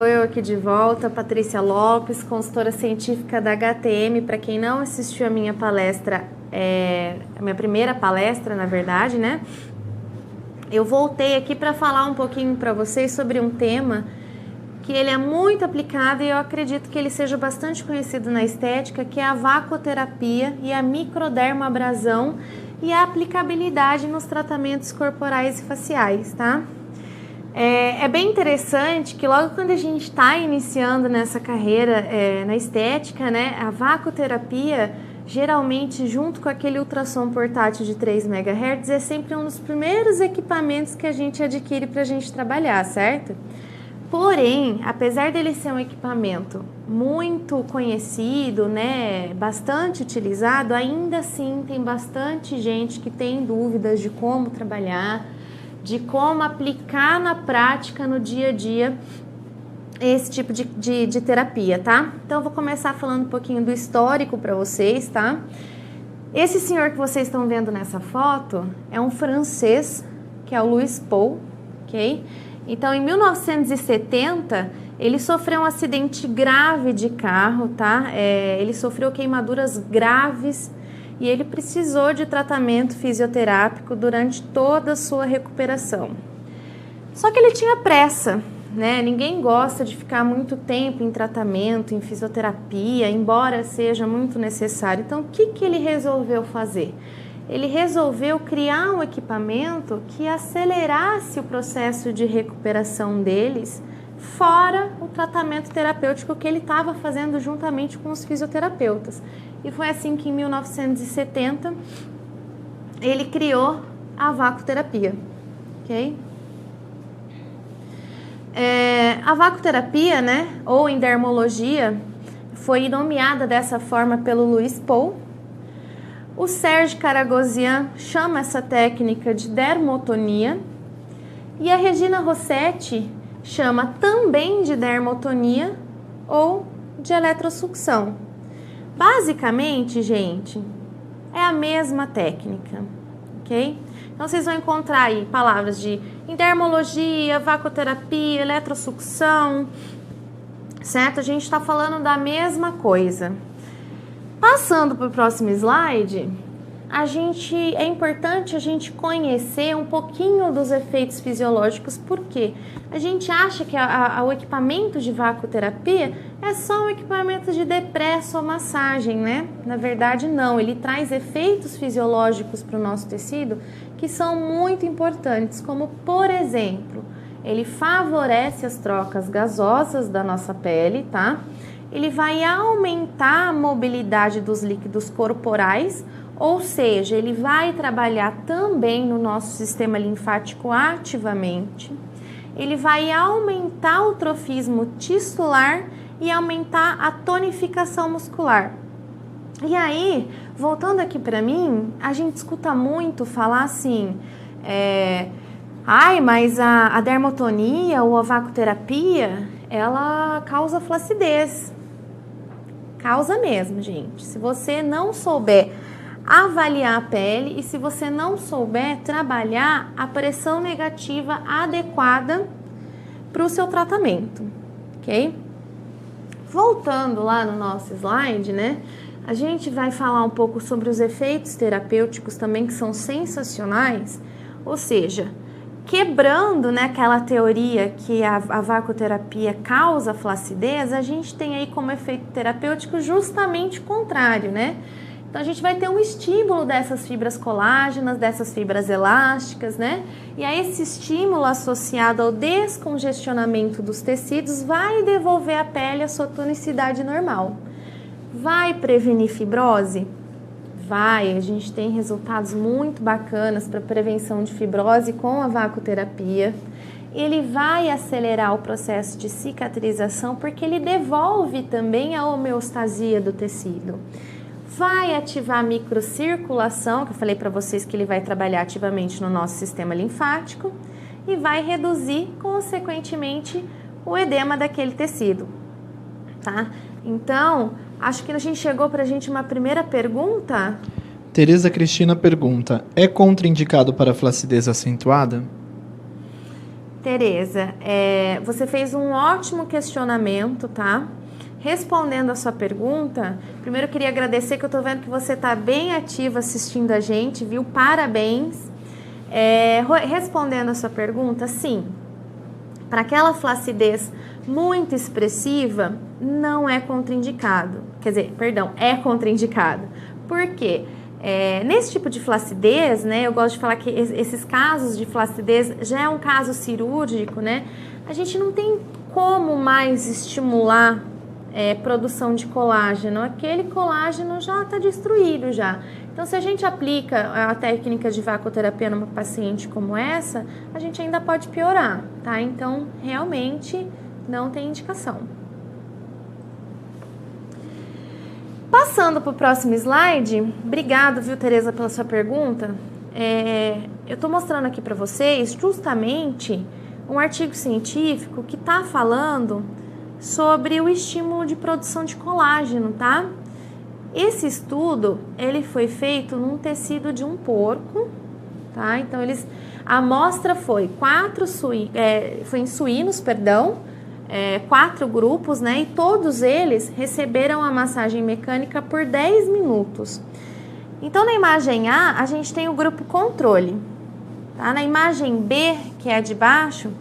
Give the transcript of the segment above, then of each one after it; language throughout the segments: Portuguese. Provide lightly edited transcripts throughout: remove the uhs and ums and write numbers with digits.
Eu aqui de volta, Patrícia Lopes, consultora científica da HTM. Para quem não assistiu a minha palestra, a minha primeira palestra, na verdade, né? Eu voltei aqui para falar um pouquinho para vocês sobre um tema que ele é muito aplicado e eu acredito que ele seja bastante conhecido na estética, que é a vacoterapia e a microdermabrasão e a aplicabilidade nos tratamentos corporais e faciais, tá? É bem interessante que logo quando a gente está iniciando nessa carreira na estética, né, a vacoterapia, geralmente junto com aquele ultrassom portátil de 3 MHz, é sempre um dos primeiros equipamentos que a gente adquire para a gente trabalhar, certo? Porém, apesar dele ser um equipamento muito conhecido, né, bastante utilizado, ainda assim tem bastante gente que tem dúvidas de como trabalhar, de como aplicar na prática, no dia a dia, esse tipo de terapia, tá? Então, eu vou começar falando um pouquinho do histórico para vocês, tá? Esse senhor que vocês estão vendo nessa foto é um francês, que é o Louis Paul, ok? Então, em 1970, ele sofreu um acidente grave de carro, tá? Ele sofreu queimaduras graves e ele precisou de tratamento fisioterápico durante toda a sua recuperação. Só que ele tinha pressa, né? Ninguém gosta de ficar muito tempo em tratamento, em fisioterapia, embora seja muito necessário. Então, o que ele resolveu fazer? Ele resolveu criar um equipamento que acelerasse o processo de recuperação deles, fora o tratamento terapêutico que ele estava fazendo juntamente com os fisioterapeutas. E foi assim que em 1970 ele criou a vacoterapia, ok? A vacoterapia, né, ou em dermologia, foi nomeada dessa forma pelo Louis Paul. O Serge Karagosian chama essa técnica de dermotonia e a Regina Rossetti chama também de dermotonia ou de eletrosucção. Basicamente, gente, é a mesma técnica, ok? Então, vocês vão encontrar aí palavras de dermologia, vacoterapia, eletrosucção, certo? A gente está falando da mesma coisa. Passando para o próximo slide, é importante a gente conhecer um pouquinho dos efeitos fisiológicos, porque a gente acha que o equipamento de vacoterapia é só um equipamento de depresso ou massagem, né? Na verdade, não. Ele traz efeitos fisiológicos para o nosso tecido que são muito importantes, como, por exemplo, ele favorece as trocas gasosas da nossa pele, tá? Ele vai aumentar a mobilidade dos líquidos corporais, ou seja, ele vai trabalhar também no nosso sistema linfático ativamente. Ele vai aumentar o trofismo tissular e aumentar a tonificação muscular. E aí, voltando aqui para mim, a gente escuta muito falar assim, mas a dermotonia ou a vacoterapia, ela causa flacidez. Causa mesmo, gente. Se você não souber avaliar a pele e se você não souber trabalhar a pressão negativa adequada para o seu tratamento, ok? Voltando lá no nosso slide, né? A gente vai falar um pouco sobre os efeitos terapêuticos também, que são sensacionais, ou seja, quebrando, né, aquela teoria que a vacoterapia causa flacidez, a gente tem aí como efeito terapêutico justamente o contrário, né? Então, a gente vai ter um estímulo dessas fibras colágenas, dessas fibras elásticas, né? E aí, esse estímulo associado ao descongestionamento dos tecidos vai devolver à pele a sua tonicidade normal. Vai prevenir fibrose? Vai. A gente tem resultados muito bacanas para prevenção de fibrose com a vacoterapia. Ele vai acelerar o processo de cicatrização porque ele devolve também a homeostasia do tecido. Vai ativar a microcirculação, que eu falei para vocês que ele vai trabalhar ativamente no nosso sistema linfático e vai reduzir, consequentemente, o edema daquele tecido, tá? Então, acho que a gente chegou para a gente uma primeira pergunta. Tereza Cristina pergunta, é contraindicado para flacidez acentuada? Tereza, você fez um ótimo questionamento, tá? Respondendo a sua pergunta, primeiro eu queria agradecer que eu tô vendo que você tá bem ativa assistindo a gente, viu? Parabéns. Respondendo a sua pergunta, sim, para aquela flacidez muito expressiva, não é contraindicado. Quer dizer, perdão, é contraindicado. Por quê? Nesse tipo de flacidez, né, eu gosto de falar que esses casos de flacidez já é um caso cirúrgico, né? A gente não tem como mais estimular produção de colágeno. Aquele colágeno já está destruído já. Então, se a gente aplica a técnica de vacoterapia numa paciente como essa, a gente ainda pode piorar, tá? Então, realmente não tem indicação. Passando para o próximo slide, obrigado, viu, Tereza, pela sua pergunta. Eu estou mostrando aqui para vocês justamente um artigo científico que está falando sobre o estímulo de produção de colágeno, tá? Esse estudo, ele foi feito num tecido de um porco, tá? Então, a amostra foi em suínos, 4 grupos, né? E todos eles receberam a massagem mecânica por 10 minutos. Então, na imagem A, a gente tem o grupo controle, tá? Na imagem B, que é a de baixo,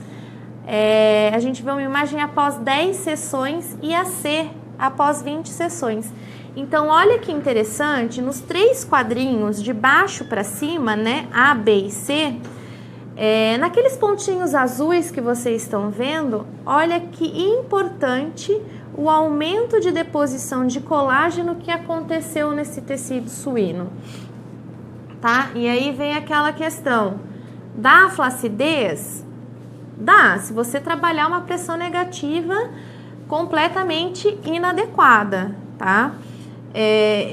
a gente vê uma imagem após 10 sessões e a C após 20 sessões. Então, olha que interessante, nos 3 quadrinhos de baixo para cima, né, A, B e C, naqueles pontinhos azuis que vocês estão vendo, olha que importante o aumento de deposição de colágeno que aconteceu nesse tecido suíno, tá? E aí vem aquela questão, dá flacidez? Dá, se você trabalhar uma pressão negativa completamente inadequada, tá?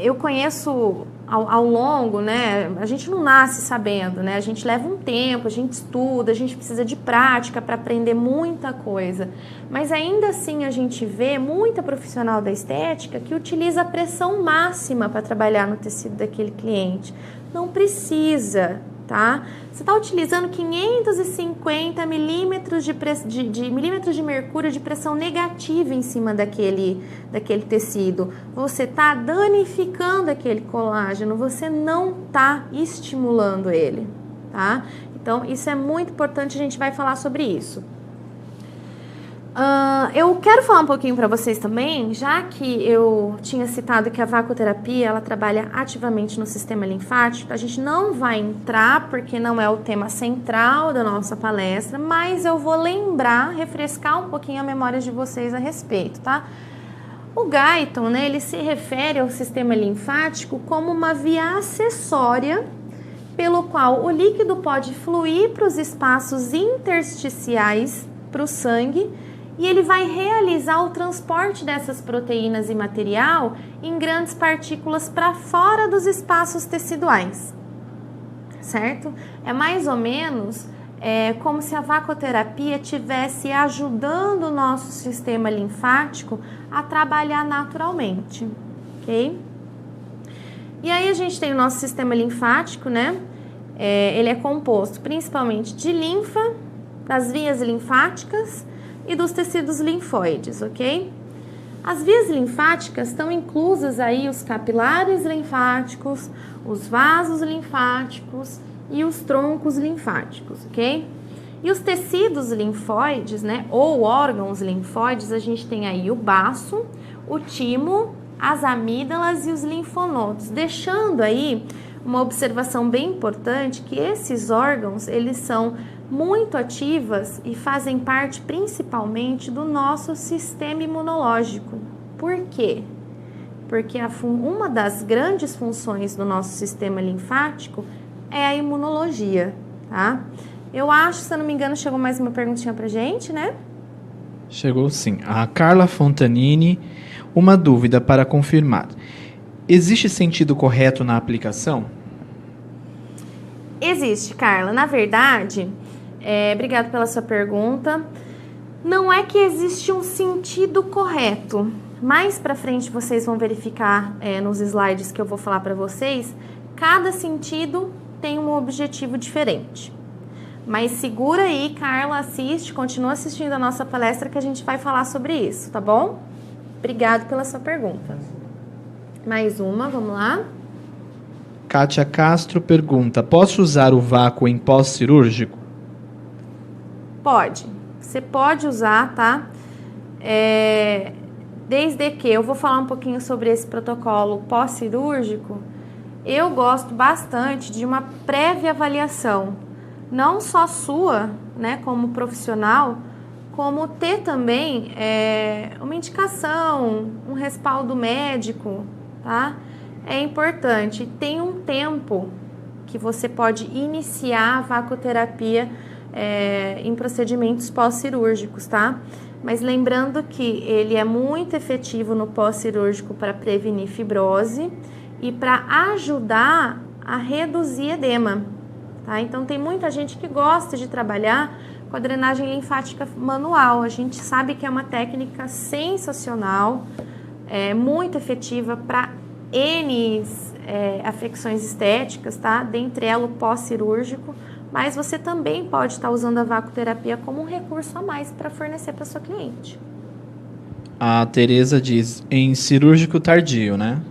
Eu conheço ao longo, né? A gente não nasce sabendo, né? A gente leva um tempo, a gente estuda, a gente precisa de prática para aprender muita coisa. Mas ainda assim a gente vê muita profissional da estética que utiliza a pressão máxima para trabalhar no tecido daquele cliente. Não precisa, tá? Você está utilizando 550 milímetros de mercúrio de pressão negativa em cima daquele tecido. Você está danificando aquele colágeno, você não está estimulando ele, tá? Então, isso é muito importante, a gente vai falar sobre isso. Eu quero falar um pouquinho para vocês também, já que eu tinha citado que a vacoterapia, ela trabalha ativamente no sistema linfático, a gente não vai entrar porque não é o tema central da nossa palestra, mas eu vou refrescar um pouquinho a memória de vocês a respeito, tá? O Guyton, né, ele se refere ao sistema linfático como uma via acessória pelo qual o líquido pode fluir para os espaços intersticiais, para o sangue, e ele vai realizar o transporte dessas proteínas e material em grandes partículas para fora dos espaços teciduais, certo? É mais ou menos como se a vacoterapia estivesse ajudando o nosso sistema linfático a trabalhar naturalmente, ok? E aí a gente tem o nosso sistema linfático, né? Ele é composto principalmente de linfa, das vias linfáticas e dos tecidos linfóides, ok? As vias linfáticas estão inclusas aí os capilares linfáticos, os vasos linfáticos e os troncos linfáticos, ok? E os tecidos linfóides, né, ou órgãos linfóides, a gente tem aí o baço, o timo, as amígdalas e os linfonodos, deixando aí uma observação bem importante que esses órgãos, eles são muito ativas e fazem parte principalmente do nosso sistema imunológico. Por quê? Porque uma das grandes funções do nosso sistema linfático é a imunologia, tá? Eu acho, se eu não me engano, chegou mais uma perguntinha pra gente, né? Chegou sim. A Carla Fontanini, uma dúvida para confirmar. Existe sentido correto na aplicação? Existe, Carla. Na verdade, obrigado pela sua pergunta. Não é que existe um sentido correto. Mais pra frente vocês vão verificar nos slides que eu vou falar para vocês. Cada sentido tem um objetivo diferente. Mas segura aí, Carla, assiste, continua assistindo a nossa palestra que a gente vai falar sobre isso, tá bom? Obrigado pela sua pergunta. Mais uma, vamos lá. Kátia Castro pergunta: posso usar o vácuo em pós-cirúrgico? Pode. Você pode usar, tá? Desde que eu vou falar um pouquinho sobre esse protocolo pós-cirúrgico, eu gosto bastante de uma prévia avaliação, não só sua, né, como profissional, como ter também uma indicação, um respaldo médico, tá? É importante. Tem um tempo que você pode iniciar a vacoterapia em procedimentos pós-cirúrgicos, tá? Mas lembrando que ele é muito efetivo no pós-cirúrgico para prevenir fibrose e para ajudar a reduzir edema, tá? Então tem muita gente que gosta de trabalhar com a drenagem linfática manual. A gente sabe que é uma técnica sensacional, muito efetiva para N afecções estéticas, tá? Dentre elas o pós-cirúrgico. Mas você também pode estar usando a vacoterapia como um recurso a mais para fornecer para sua cliente. A Tereza diz, em cirúrgico tardio, né?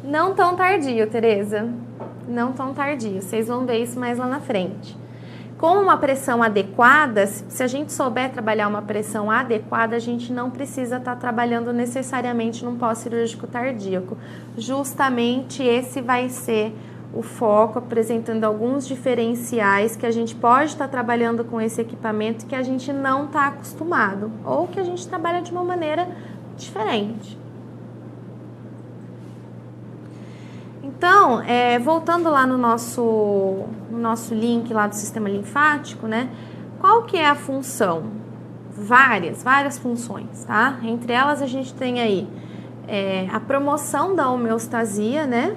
Não tão tardio, Tereza. Não tão tardio. Vocês vão ver isso mais lá na frente. Com uma pressão adequada, se a gente souber trabalhar uma pressão adequada, a gente não precisa estar trabalhando necessariamente num pós-cirúrgico tardíaco. Justamente esse vai ser o foco, apresentando alguns diferenciais que a gente pode estar trabalhando com esse equipamento que a gente não está acostumado, ou que a gente trabalha de uma maneira diferente. Então, voltando lá no nosso link lá do sistema linfático, né? Qual que é a função? Várias funções, tá? Entre elas a gente tem aí a promoção da homeostasia, né?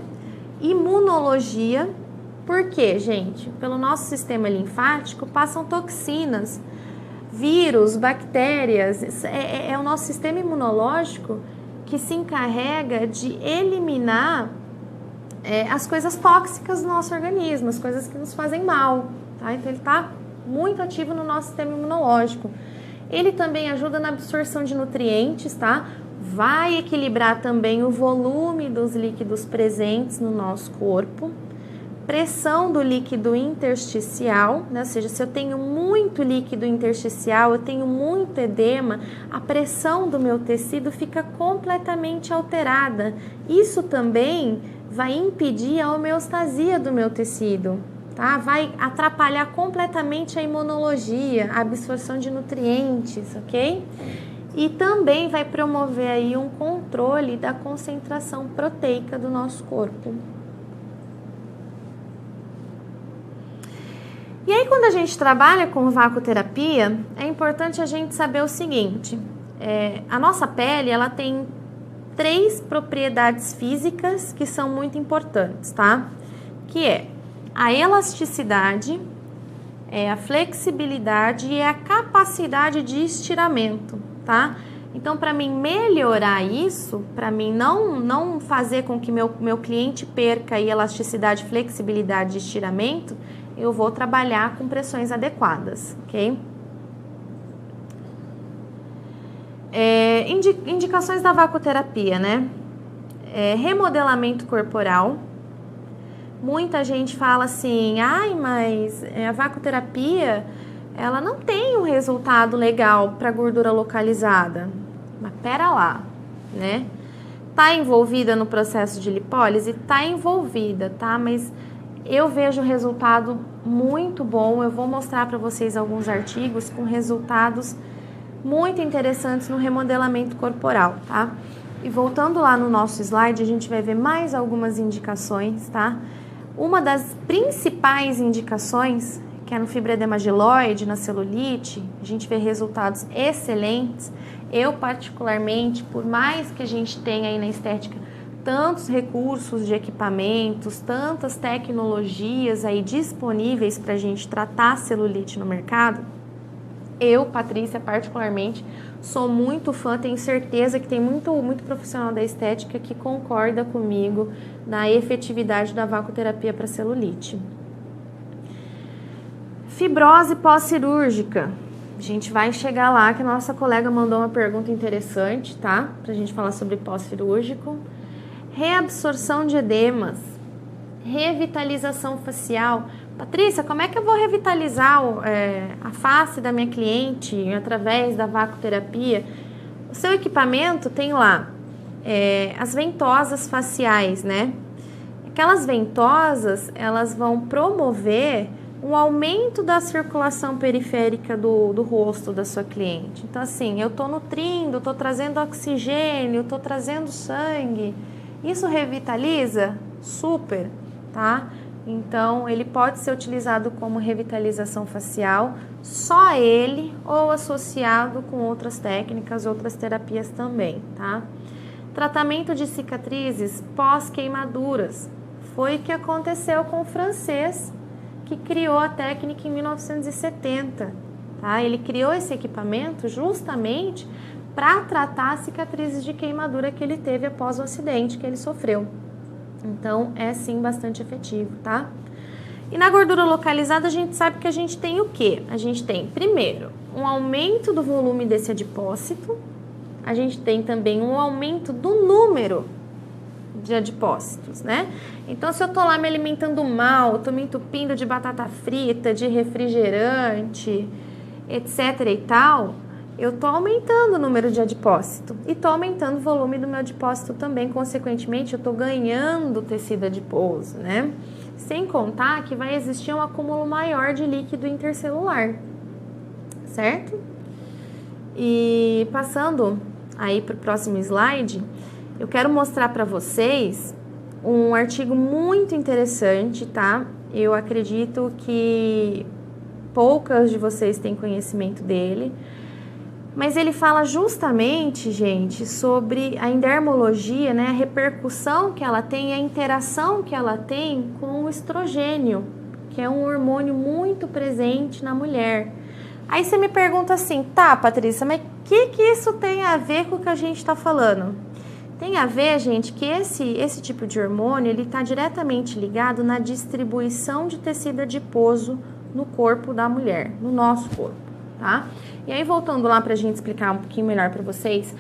Imunologia. Por quê, gente? Pelo nosso sistema linfático passam toxinas, vírus, bactérias. É o nosso sistema imunológico que se encarrega de eliminar as coisas tóxicas do nosso organismo, as coisas que nos fazem mal, tá? Então ele está muito ativo no nosso sistema imunológico. Ele também ajuda na absorção de nutrientes, tá? Vai equilibrar também o volume dos líquidos presentes no nosso corpo, pressão do líquido intersticial, né? Ou seja, se eu tenho muito líquido intersticial, eu tenho muito edema, a pressão do meu tecido fica completamente alterada. Isso também vai impedir a homeostasia do meu tecido, tá? Vai atrapalhar completamente a imunologia, a absorção de nutrientes, ok? E também vai promover aí um controle da concentração proteica do nosso corpo. E aí, quando a gente trabalha com vacoterapia, é importante a gente saber o seguinte: a nossa pele, ela tem 3 propriedades físicas que são muito importantes, tá? Que é a elasticidade, a flexibilidade e a capacidade de estiramento, tá? Então, para mim melhorar isso, para mim não fazer com que meu cliente perca a elasticidade, flexibilidade e estiramento, eu vou trabalhar com pressões adequadas, ok? Indicações da vacoterapia, né? Remodelamento corporal. Muita gente fala assim, mas a vacoterapia, ela não tem um resultado legal para gordura localizada. Mas pera lá, né? Tá envolvida no processo de lipólise? Tá envolvida, tá? Mas eu vejo resultado muito bom. Eu vou mostrar para vocês alguns artigos com resultados muito interessantes no remodelamento corporal, tá? E voltando lá no nosso slide, a gente vai ver mais algumas indicações, tá? Uma das principais indicações, que é no fibroedema geloide, na celulite, a gente vê resultados excelentes. Eu, particularmente, por mais que a gente tenha aí na estética tantos recursos de equipamentos, tantas tecnologias aí disponíveis para a gente tratar a celulite no mercado, eu, Patrícia, particularmente, sou muito fã, tenho certeza que tem muito profissional da estética que concorda comigo na efetividade da vacoterapia para celulite. Fibrose pós-cirúrgica. A gente vai chegar lá, que a nossa colega mandou uma pergunta interessante, tá? Pra gente falar sobre pós-cirúrgico. Reabsorção de edemas. Revitalização facial. Patrícia, como é que eu vou revitalizar a face da minha cliente através da vacoterapia? O seu equipamento tem lá as ventosas faciais, né? Aquelas ventosas, elas vão promover um aumento da circulação periférica do rosto da sua cliente. Então, assim, eu estou nutrindo, estou trazendo oxigênio, estou trazendo sangue. Isso revitaliza? Super, tá? Então, ele pode ser utilizado como revitalização facial, só ele, ou associado com outras técnicas, outras terapias também, tá? Tratamento de cicatrizes pós-queimaduras. Foi o que aconteceu com o francês, que criou a técnica em 1970, tá? Ele criou esse equipamento justamente para tratar cicatrizes de queimadura que ele teve após o acidente que ele sofreu. Então, é sim bastante efetivo, tá? E na gordura localizada, a gente sabe que a gente tem o quê? A gente tem, primeiro, um aumento do volume desse adipócito, a gente tem também um aumento do número de adipócitos, né? Então, se eu tô lá me alimentando mal, tô me entupindo de batata frita, de refrigerante, etc e tal, eu tô aumentando o número de adipócito e tô aumentando o volume do meu adipócito também, consequentemente, eu tô ganhando tecido adiposo, né? Sem contar que vai existir um acúmulo maior de líquido intercelular, certo? E passando aí para o próximo slide, eu quero mostrar para vocês um artigo muito interessante, tá? Eu acredito que poucas de vocês têm conhecimento dele, mas ele fala justamente, gente, sobre a endermologia, né? A repercussão que ela tem, a interação que ela tem com o estrogênio, que é um hormônio muito presente na mulher. Aí você me pergunta assim, tá, Patrícia, mas o que isso tem a ver com o que a gente está falando? Tem a ver, gente, que esse tipo de hormônio, ele está diretamente ligado na distribuição de tecido adiposo no corpo da mulher, no nosso corpo, tá? E aí, voltando lá para a gente explicar um pouquinho melhor para vocês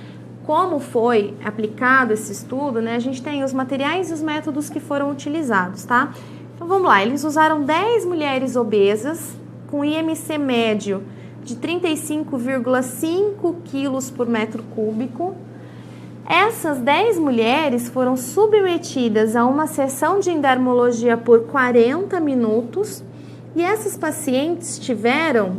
como foi aplicado esse estudo, né? A gente tem os materiais e os métodos que foram utilizados, tá? Então, vamos lá. Eles usaram 10 mulheres obesas com IMC médio de 35,5 quilos por metro cúbico. Essas 10 mulheres foram submetidas a uma sessão de endermologia por 40 minutos e essas pacientes tiveram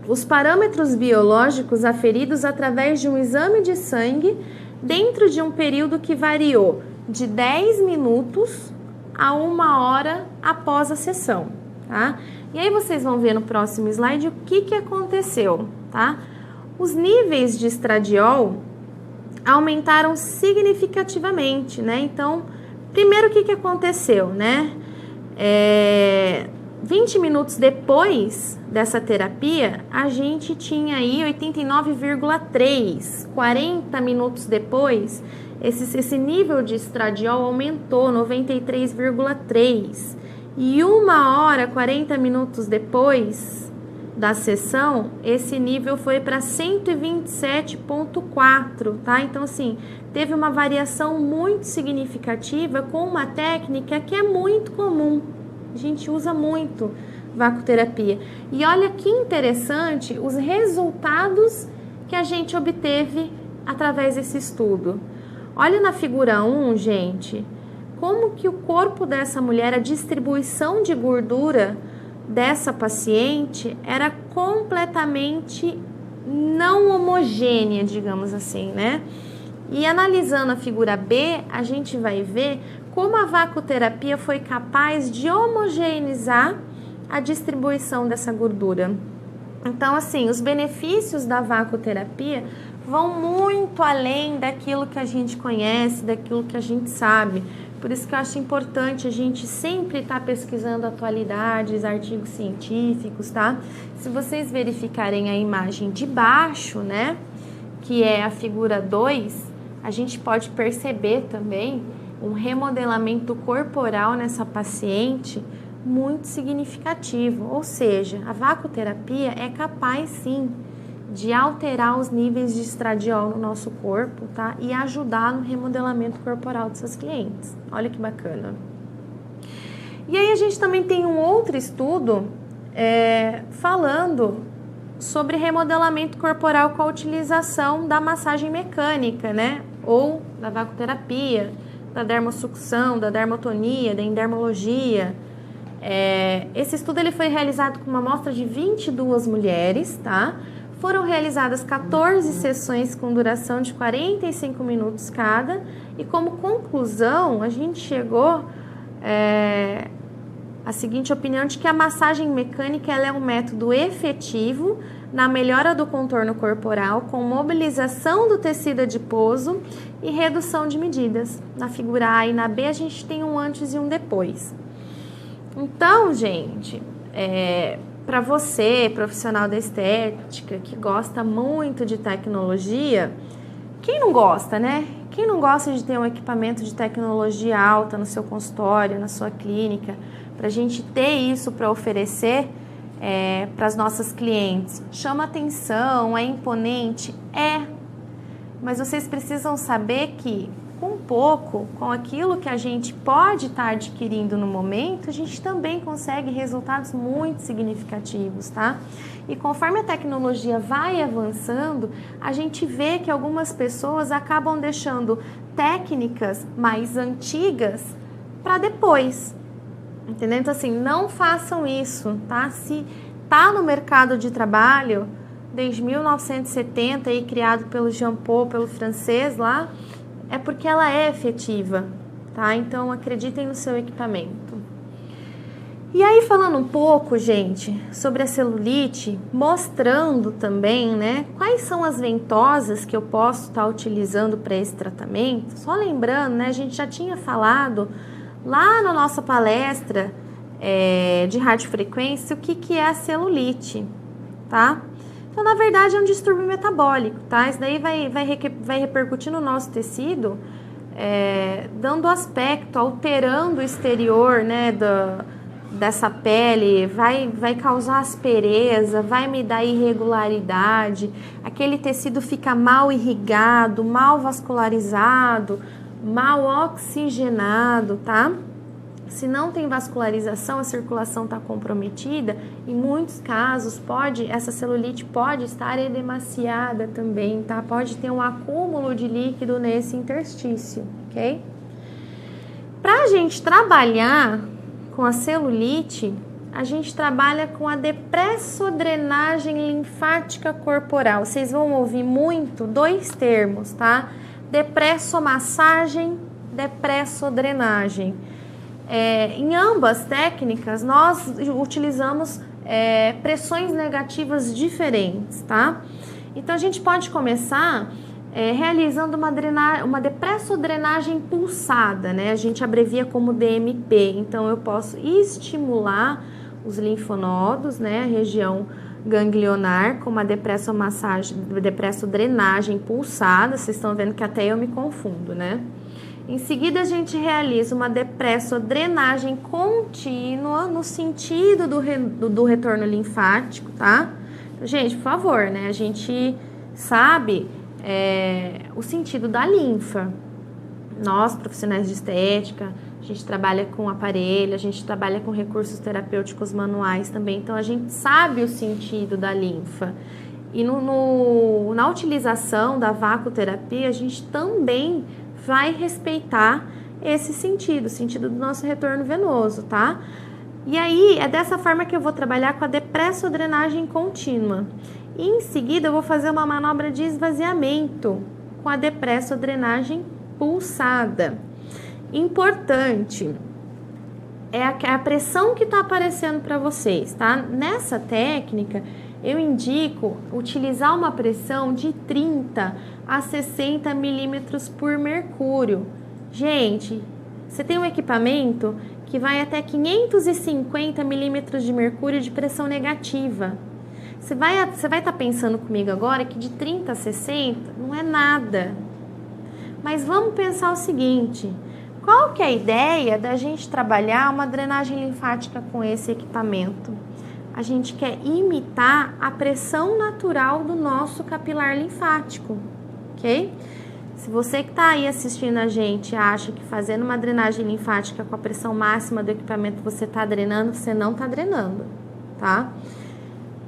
os parâmetros biológicos aferidos através de um exame de sangue dentro de um período que variou de 10 minutos a 1 hora após a sessão, tá? E aí vocês vão ver no próximo slide o que aconteceu, tá? Os níveis de estradiol aumentaram significativamente, né? Então, primeiro o que aconteceu, né? 20 minutos depois dessa terapia, a gente tinha aí 89,3. 40 minutos depois, esse nível de estradiol aumentou 93,3. E 1 hora, 40 minutos depois da sessão, esse nível foi para 127,4, tá? Então, assim, teve uma variação muito significativa com uma técnica que é muito comum. A gente usa muito vacoterapia. E olha que interessante os resultados que a gente obteve através desse estudo. Olha na figura 1, gente, como que o corpo dessa mulher, a distribuição de gordura dessa paciente era completamente não homogênea, digamos assim, né? E analisando a figura B, a gente vai ver como a vacoterapia foi capaz de homogeneizar a distribuição dessa gordura. Então, assim, os benefícios da vacoterapia vão muito além daquilo que a gente conhece, daquilo que a gente sabe. Por isso que eu acho importante a gente sempre estar pesquisando atualidades, artigos científicos, tá? Se vocês verificarem a imagem de baixo, né, que é a figura 2, a gente pode perceber também um remodelamento corporal nessa paciente muito significativo, ou seja, a vacoterapia é capaz sim de alterar os níveis de estradiol no nosso corpo, tá? E ajudar no remodelamento corporal dos seus clientes. Olha que bacana. E aí a gente também tem um outro estudo falando sobre remodelamento corporal com a utilização da massagem mecânica, né? Ou da vacoterapia, da dermosucção, da dermotonia, da endermologia. Esse estudo ele foi realizado com uma amostra de 22 mulheres, tá? Foram realizadas 14 sessões com duração de 45 minutos cada e como conclusão a gente chegou a seguinte opinião de que a massagem mecânica ela é um método efetivo na melhora do contorno corporal com mobilização do tecido adiposo e redução de medidas. Na figura A e na B a gente tem um antes e um depois. Então, gente, para você, profissional da estética, que gosta muito de tecnologia, quem não gosta, né? Quem não gosta de ter um equipamento de tecnologia alta no seu consultório, na sua clínica, para a gente ter isso para oferecer para as nossas clientes? Chama atenção, é imponente? Mas vocês precisam saber que com pouco, com aquilo que a gente pode estar adquirindo no momento, a gente também consegue resultados muito significativos, tá? E conforme a tecnologia vai avançando, a gente vê que algumas pessoas acabam deixando técnicas mais antigas para depois, entendeu? Então, assim, não façam isso, tá? Se tá no mercado de trabalho, desde 1970, aí, criado pelo Jean Paul, pelo francês lá, é porque ela é efetiva, tá? Então, acreditem no seu equipamento. E aí, falando um pouco, gente, sobre a celulite, mostrando também, né, quais são as ventosas que eu posso estar utilizando para esse tratamento. Só lembrando, né, a gente já tinha falado lá na nossa palestra de radiofrequência o que é a celulite, tá? Então, na verdade, é um distúrbio metabólico, tá? Isso daí vai repercutir no nosso tecido, dando aspecto, alterando o exterior, né, dessa pele, vai causar aspereza, vai me dar irregularidade, aquele tecido fica mal irrigado, mal vascularizado, mal oxigenado, tá? Se não tem vascularização, a circulação está comprometida, em muitos casos essa celulite pode estar edemaciada também, tá? Pode ter um acúmulo de líquido nesse interstício, ok? Para a gente trabalhar com a celulite, a gente trabalha com a depressodrenagem linfática corporal. Vocês vão ouvir muito 2 termos, tá? Depressomassagem, depressodrenagem. Em ambas técnicas, nós utilizamos pressões negativas diferentes, tá? Então, a gente pode começar realizando uma depressodrenagem pulsada, né? A gente abrevia como DMP. Então, eu posso estimular os linfonodos, né? A região ganglionar com uma depressodrenagem pulsada. Vocês estão vendo que até eu me confundo, né? Em seguida, a gente realiza uma depressodrenagem contínua no sentido do retorno linfático, tá? Então, gente, por favor, né? A gente sabe o sentido da linfa. Nós, profissionais de estética, a gente trabalha com aparelho, a gente trabalha com recursos terapêuticos manuais também, então a gente sabe o sentido da linfa. E na utilização da vacoterapia, a gente também vai respeitar esse sentido, o sentido do nosso retorno venoso, tá? E aí, é dessa forma que eu vou trabalhar com a depressodrenagem contínua. E em seguida, eu vou fazer uma manobra de esvaziamento com a depressodrenagem pulsada. Importante, é a pressão que está aparecendo para vocês, tá? Nessa técnica, eu indico utilizar uma pressão de 30 a 60 milímetros por mercúrio. Gente, você tem um equipamento que vai até 550 milímetros de mercúrio de pressão negativa. Você vai estar pensando comigo agora que de 30 a 60 não é nada. Mas vamos pensar o seguinte, Qual que é a ideia da gente trabalhar uma drenagem linfática com esse equipamento? A gente quer imitar a pressão natural do nosso capilar linfático, ok? Se você que está aí assistindo a gente acha que fazendo uma drenagem linfática com a pressão máxima do equipamento você está drenando, você não está drenando, tá?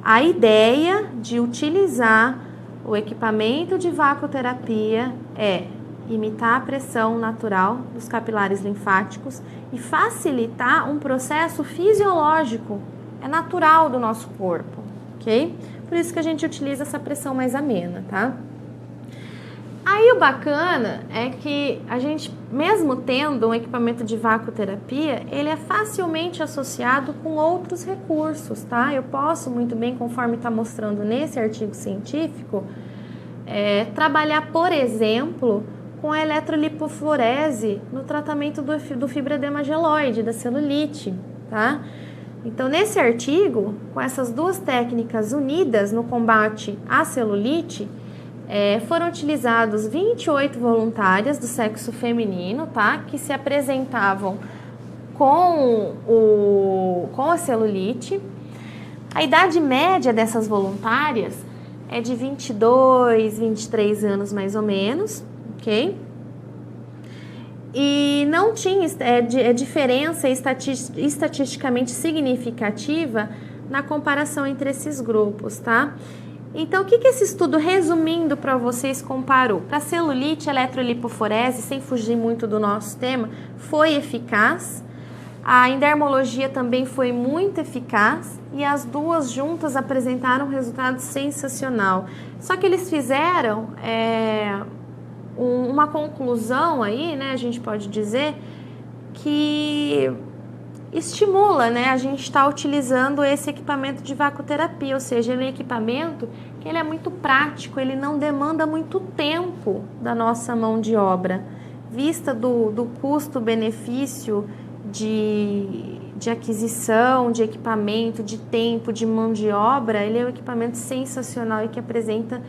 A ideia de utilizar o equipamento de vacoterapia é imitar a pressão natural dos capilares linfáticos e facilitar um processo fisiológico, é natural do nosso corpo, ok? Por isso que a gente utiliza essa pressão mais amena, tá? Aí o bacana é que a gente, mesmo tendo um equipamento de vacoterapia, ele é facilmente associado com outros recursos, tá? Eu posso muito bem, conforme está mostrando nesse artigo científico, trabalhar, por exemplo, com a eletrolipoforese no tratamento do fibroedema geloide, da celulite, tá? Então, nesse artigo, com essas duas técnicas unidas no combate à celulite, foram utilizados 28 voluntárias do sexo feminino, tá? Que se apresentavam com a celulite. A idade média dessas voluntárias é de 22, 23 anos mais ou menos, ok? E não tinha diferença estatisticamente significativa na comparação entre esses grupos, tá? Então, o que esse estudo, resumindo para vocês, comparou? Para celulite, a eletrolipoforese, sem fugir muito do nosso tema, foi eficaz. A endermologia também foi muito eficaz e as duas juntas apresentaram um resultado sensacional. Só que eles fizeram uma conclusão aí, né, a gente pode dizer, que estimula, né, a gente está utilizando esse equipamento de vacoterapia, ou seja, ele é um equipamento que ele é muito prático, ele não demanda muito tempo da nossa mão de obra. Vista do custo-benefício de aquisição, de equipamento, de tempo, de mão de obra, ele é um equipamento sensacional e que apresenta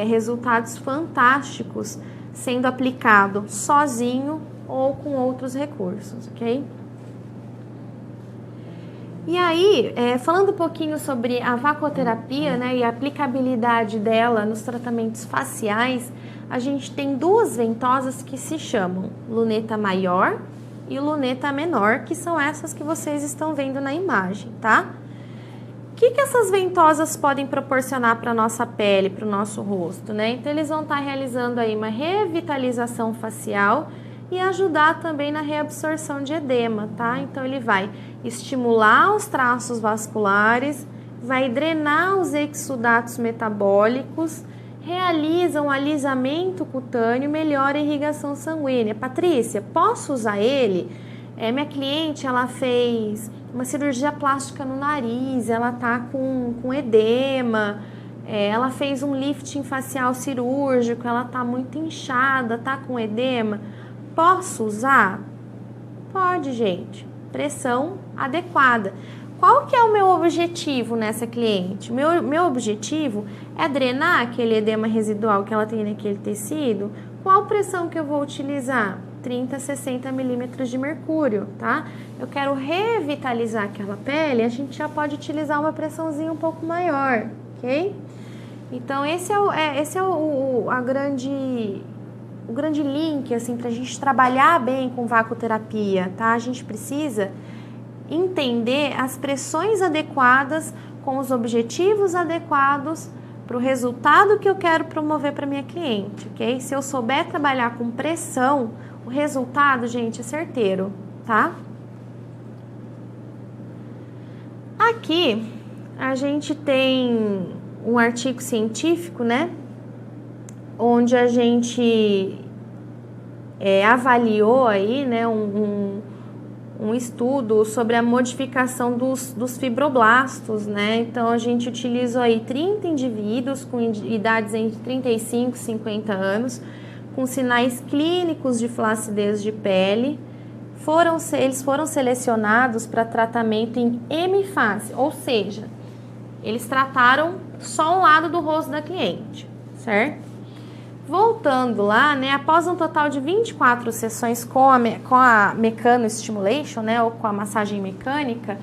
resultados fantásticos sendo aplicado sozinho ou com outros recursos, ok? E aí, falando um pouquinho sobre a vacoterapia, né, e a aplicabilidade dela nos tratamentos faciais, a gente tem duas ventosas que se chamam luneta maior e luneta menor, que são essas que vocês estão vendo na imagem, tá? O que essas ventosas podem proporcionar para a nossa pele, para o nosso rosto, né? Então, eles vão estar realizando aí uma revitalização facial e ajudar também na reabsorção de edema, tá? Então, ele vai estimular os traços vasculares, vai drenar os exudatos metabólicos, realiza um alisamento cutâneo e melhora a irrigação sanguínea. Patrícia, posso usar ele? Minha cliente, ela fez uma cirurgia plástica no nariz, ela tá com edema, ela fez um lifting facial cirúrgico, ela tá muito inchada, tá com edema. Posso usar? Pode, gente. Pressão adequada. Qual que é o meu objetivo nessa cliente? Meu objetivo é drenar aquele edema residual que ela tem naquele tecido. Qual pressão que eu vou utilizar? 30 a 60 milímetros de mercúrio, tá? Eu quero revitalizar aquela pele, a gente já pode utilizar uma pressãozinha um pouco maior, ok? Então, esse é o grande link, assim, para a gente trabalhar bem com vacoterapia, tá? A gente precisa entender as pressões adequadas com os objetivos adequados para o resultado que eu quero promover para minha cliente, ok? Se eu souber trabalhar com pressão, o resultado, gente, é certeiro, tá? Aqui, a gente tem um artigo científico, né? Onde a gente avaliou aí, né, um estudo sobre a modificação dos fibroblastos, né? Então, a gente utilizou aí 30 indivíduos com idades entre 35 e 50 anos, com sinais clínicos de flacidez de pele. Eles foram selecionados para tratamento em hemifase, ou seja, eles trataram só um lado do rosto da cliente, certo? Voltando lá, né, após um total de 24 sessões com a mecano-stimulation, né, ou com a massagem mecânica,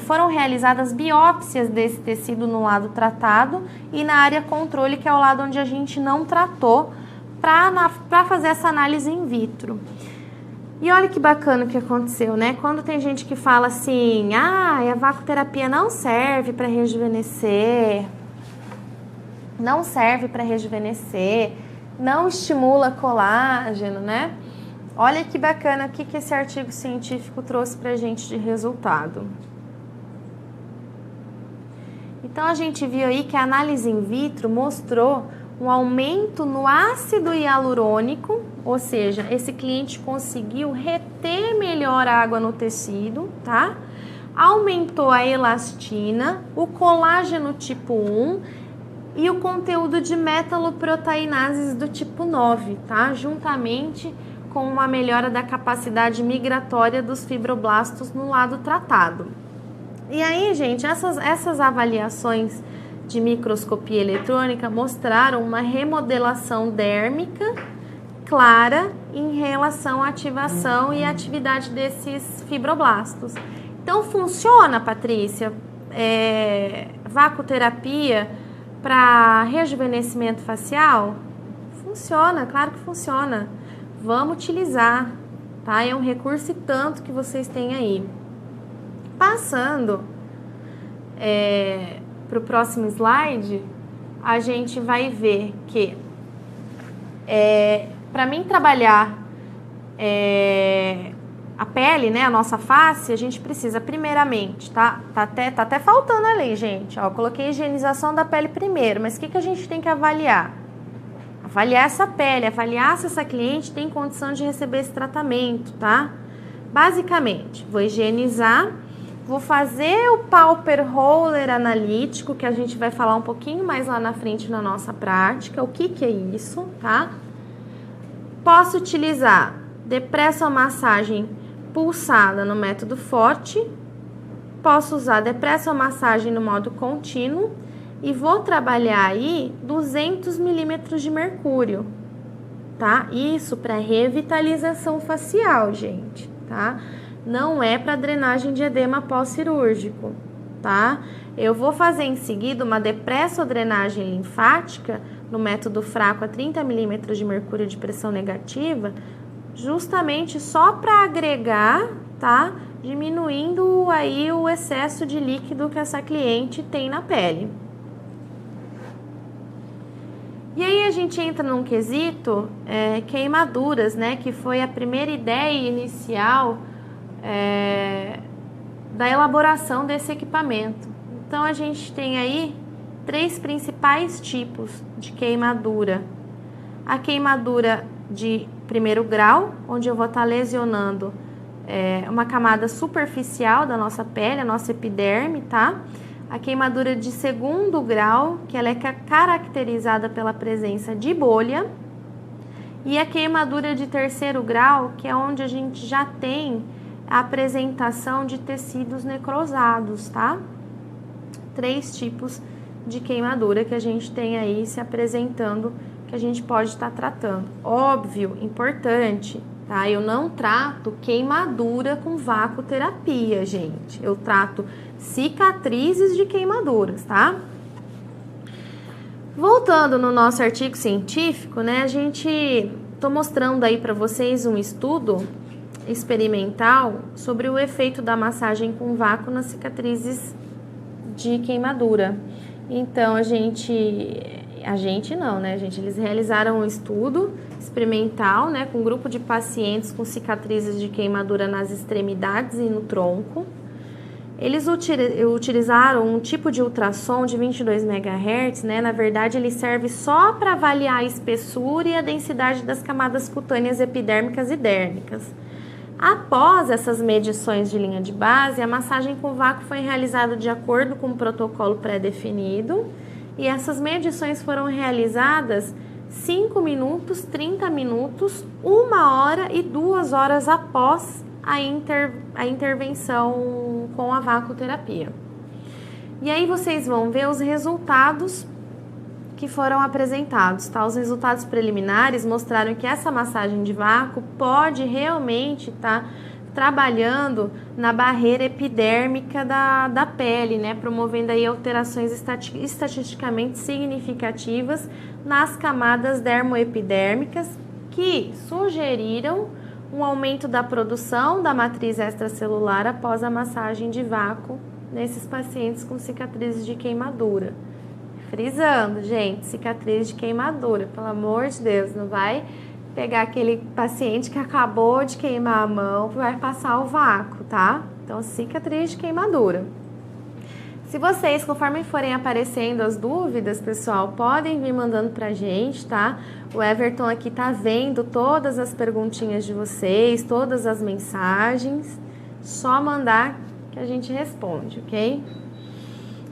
foram realizadas biópsias desse tecido no lado tratado e na área controle, que é o lado onde a gente não tratou, para fazer essa análise in vitro. E olha que bacana o que aconteceu, né? Quando tem gente que fala assim, a vacoterapia não serve para rejuvenescer, não estimula colágeno, né? Olha que bacana o que esse artigo científico trouxe pra gente de resultado. Então, a gente viu aí que a análise in vitro mostrou um aumento no ácido hialurônico, ou seja, esse cliente conseguiu reter melhor a água no tecido, tá? Aumentou a elastina, o colágeno tipo 1 e o conteúdo de metaloproteinases do tipo 9, tá? Juntamente com uma melhora da capacidade migratória dos fibroblastos no lado tratado. E aí, gente, essas avaliações de microscopia eletrônica mostraram uma remodelação dérmica clara em relação à ativação e atividade desses fibroblastos. Então, funciona, Patrícia, vacoterapia para rejuvenescimento facial? Funciona, claro que funciona. Vamos utilizar, tá? É um recurso e tanto que vocês têm aí. Passando para o próximo slide, a gente vai ver que para mim trabalhar a pele, né, a nossa face, a gente precisa primeiramente, tá até faltando ali, gente, ó, coloquei higienização da pele primeiro, mas o que a gente tem que avaliar? Avaliar essa pele, avaliar se essa cliente tem condição de receber esse tratamento, tá? Basicamente, vou higienizar, vou fazer o Pauper Roller analítico, que a gente vai falar um pouquinho mais lá na frente na nossa prática, o que é isso, tá? Posso utilizar depresso ou massagem pulsada no método forte, posso usar depresso ou massagem no modo contínuo e vou trabalhar aí 200 milímetros de mercúrio, tá? Isso para revitalização facial, gente, tá? Não é para drenagem de edema pós-cirúrgico, tá? Eu vou fazer em seguida uma depressodrenagem linfática no método fraco a 30 milímetros de mercúrio de pressão negativa, justamente só para agregar, tá? Diminuindo aí o excesso de líquido que essa cliente tem na pele. E aí a gente entra num quesito queimaduras, né? Que foi a primeira ideia inicial da elaboração desse equipamento. Então a gente tem aí 3 principais tipos de queimadura. A queimadura de primeiro grau, onde eu vou estar lesionando uma camada superficial da nossa pele, a nossa epiderme, tá? A queimadura de segundo grau, que ela é caracterizada pela presença de bolha. E a queimadura de terceiro grau, que é onde a gente já tem a apresentação de tecidos necrosados, tá? 3 tipos de queimadura que a gente tem aí se apresentando, que a gente pode estar tratando. Óbvio, importante, tá? Eu não trato queimadura com vacoterapia, gente. Eu trato cicatrizes de queimaduras, tá? Voltando no nosso artigo científico, né? Tô mostrando aí para vocês um estudo experimental sobre o efeito da massagem com vácuo nas cicatrizes de queimadura. Então, eles realizaram um estudo experimental, né, com um grupo de pacientes com cicatrizes de queimadura nas extremidades e no tronco. Eles utilizaram um tipo de ultrassom de 22 MHz, né? Na verdade, ele serve só para avaliar a espessura e a densidade das camadas cutâneas epidérmicas e dérmicas. Após essas medições de linha de base, a massagem com vácuo foi realizada de acordo com um protocolo pré-definido e essas medições foram realizadas 5 minutos, 30 minutos, 1 hora e 2 horas após a intervenção com a vacoterapia. E aí vocês vão ver os resultados que foram apresentados, tá? Os resultados preliminares mostraram que essa massagem de vácuo pode realmente estar trabalhando na barreira epidérmica da pele, né? Promovendo aí alterações estatisticamente significativas nas camadas dermoepidérmicas que sugeriram um aumento da produção da matriz extracelular após a massagem de vácuo nesses pacientes com cicatrizes de queimadura. Frisando, gente, cicatriz de queimadura, pelo amor de Deus, não vai pegar aquele paciente que acabou de queimar a mão, vai passar o vácuo, tá? Então, cicatriz de queimadura. Se vocês, conforme forem aparecendo as dúvidas, pessoal, podem vir mandando pra gente, tá? O Everton aqui tá vendo todas as perguntinhas de vocês, todas as mensagens. Só mandar que a gente responde, ok?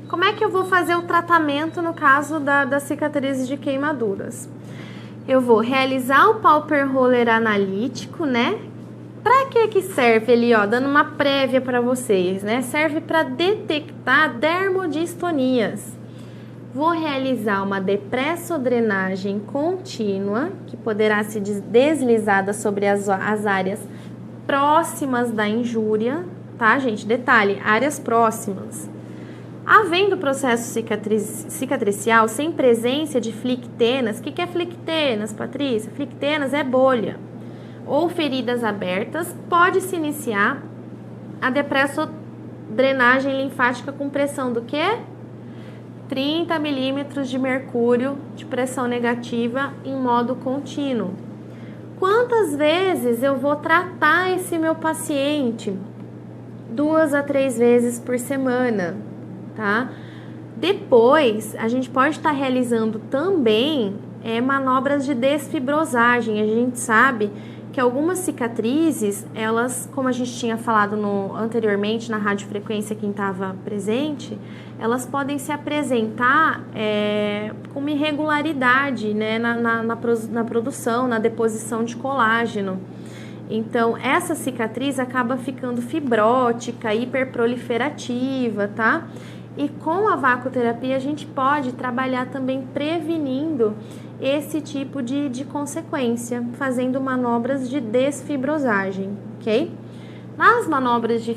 Como é que eu vou fazer o tratamento no caso das cicatrizes de queimaduras? Eu vou realizar o Pauper Roller analítico, né? Para que serve ali, ó, dando uma prévia para vocês, né? Serve para detectar dermodistonias. Vou realizar uma depressodrenagem contínua, que poderá ser deslizada sobre as áreas próximas da injúria, tá, gente? Detalhe, áreas próximas. Havendo processo cicatricial sem presença de flictenas, o que é flictenas, Patrícia? Flictenas é bolha. Ou feridas abertas, pode-se iniciar a depressodrenagem linfática com pressão do quê? 30 milímetros de mercúrio de pressão negativa em modo contínuo. Quantas vezes eu vou tratar esse meu paciente? 2 a 3 vezes por semana, tá? Depois, a gente pode estar realizando também manobras de desfibrosagem. A gente sabe que algumas cicatrizes, elas, como a gente tinha falado anteriormente na radiofrequência, quem estava presente, elas podem se apresentar com uma irregularidade, né, na produção, na deposição de colágeno. Então, essa cicatriz acaba ficando fibrótica, hiperproliferativa, tá? E com a vacuoterapia a gente pode trabalhar também prevenindo esse tipo de consequência, fazendo manobras de desfibrosagem, ok? Nas manobras de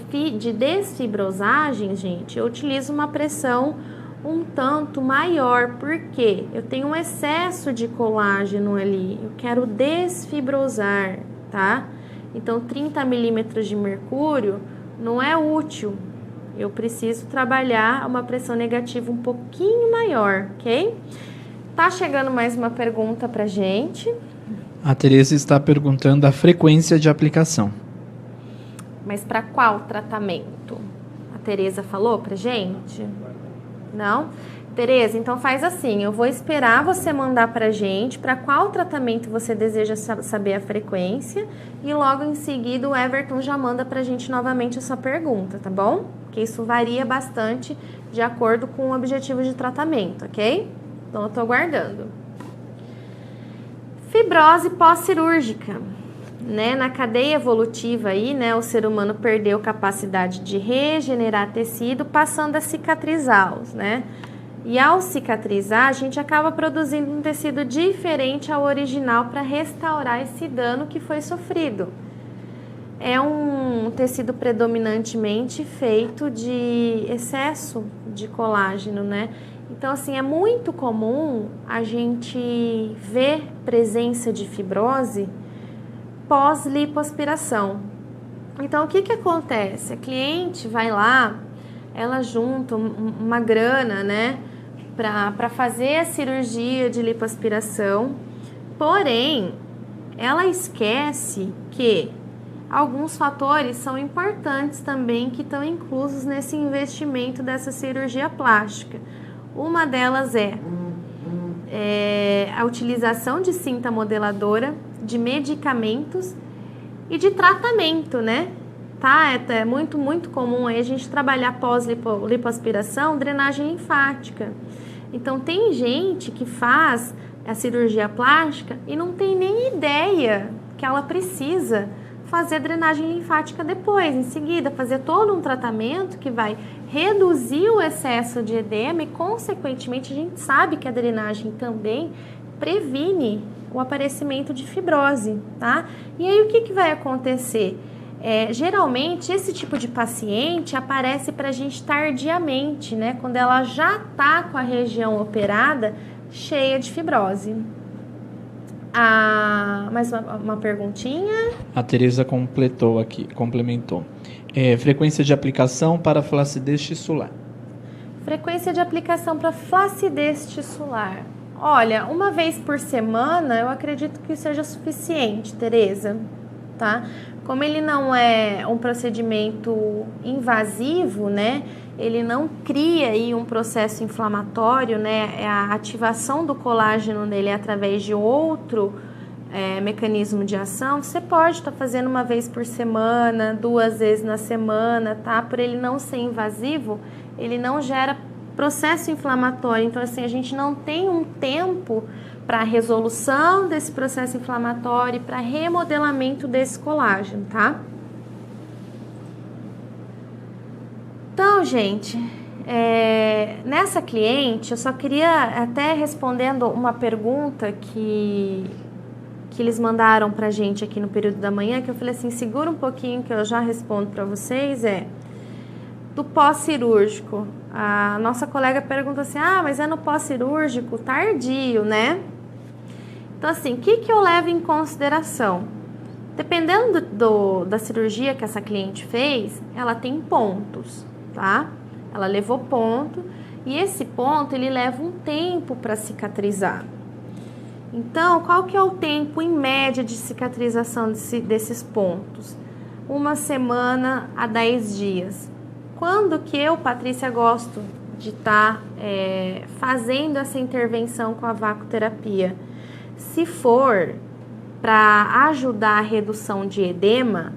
desfibrosagem, gente, eu utilizo uma pressão um tanto maior, porque eu tenho um excesso de colágeno ali, eu quero desfibrosar, tá? Então, 30 milímetros de mercúrio não é útil, eu preciso trabalhar uma pressão negativa um pouquinho maior, ok? Tá chegando mais uma pergunta pra gente. A Tereza está perguntando a frequência de aplicação. Mas para qual tratamento? A Tereza falou pra gente? Não? Tereza, então faz assim, eu vou esperar você mandar pra gente para qual tratamento você deseja saber a frequência e logo em seguida o Everton já manda pra gente novamente essa pergunta, tá bom? Porque isso varia bastante de acordo com o objetivo de tratamento, ok? Então eu tô aguardando. Fibrose pós-cirúrgica, né? Na cadeia evolutiva aí, né, o ser humano perdeu capacidade de regenerar tecido, passando a cicatrizá-los, né? E ao cicatrizar, a gente acaba produzindo um tecido diferente ao original para restaurar esse dano que foi sofrido. É um tecido predominantemente feito de excesso de colágeno, né? Então, assim, é muito comum a gente ver presença de fibrose pós-lipoaspiração. Então, o que acontece? A cliente vai lá, ela junta uma grana, né, para fazer a cirurgia de lipoaspiração, porém, ela esquece que alguns fatores são importantes também que estão inclusos nesse investimento dessa cirurgia plástica. Uma delas é a utilização de cinta modeladora, de medicamentos e de tratamento, né? Tá? É muito, muito comum aí a gente trabalhar pós-lipoaspiração, drenagem linfática. Então, tem gente que faz a cirurgia plástica e não tem nem ideia que ela precisa fazer drenagem linfática depois, em seguida, fazer todo um tratamento que vai reduzir o excesso de edema e, consequentemente, a gente sabe que a drenagem também previne o aparecimento de fibrose, tá? E aí, o que vai acontecer? Geralmente, esse tipo de paciente aparece para a gente tardiamente, né? Quando ela já tá com a região operada cheia de fibrose. Mais uma perguntinha. A Tereza complementou. Frequência de aplicação para flacidez tissular. Frequência de aplicação para flacidez tissular. Olha, uma vez por semana, eu acredito que seja suficiente, Tereza, tá? Como ele não é um procedimento invasivo, né? Ele não cria aí um processo inflamatório, né? A ativação do colágeno nele é através de outro mecanismo de ação. Você pode estar fazendo uma vez por semana, 2 vezes na semana, tá? Por ele não ser invasivo, ele não gera processo inflamatório. Então, assim, a gente não tem um tempo para a resolução desse processo inflamatório e para remodelamento desse colágeno, tá? Então, gente, nessa cliente, eu só queria até respondendo uma pergunta que eles mandaram pra gente aqui no período da manhã, que eu falei assim, segura um pouquinho que eu já respondo para vocês, do pós-cirúrgico. A nossa colega pergunta assim, mas é no pós-cirúrgico tardio, né? Então, assim, o que eu levo em consideração? Dependendo da cirurgia que essa cliente fez, ela tem pontos, tá? Ela levou ponto e esse ponto, ele leva um tempo para cicatrizar. Então, qual que é o tempo em média de cicatrização desses pontos? 1 semana a 10 dias. Quando que eu, Patrícia, gosto de estar fazendo essa intervenção com a vacoterapia? Se for para ajudar a redução de edema,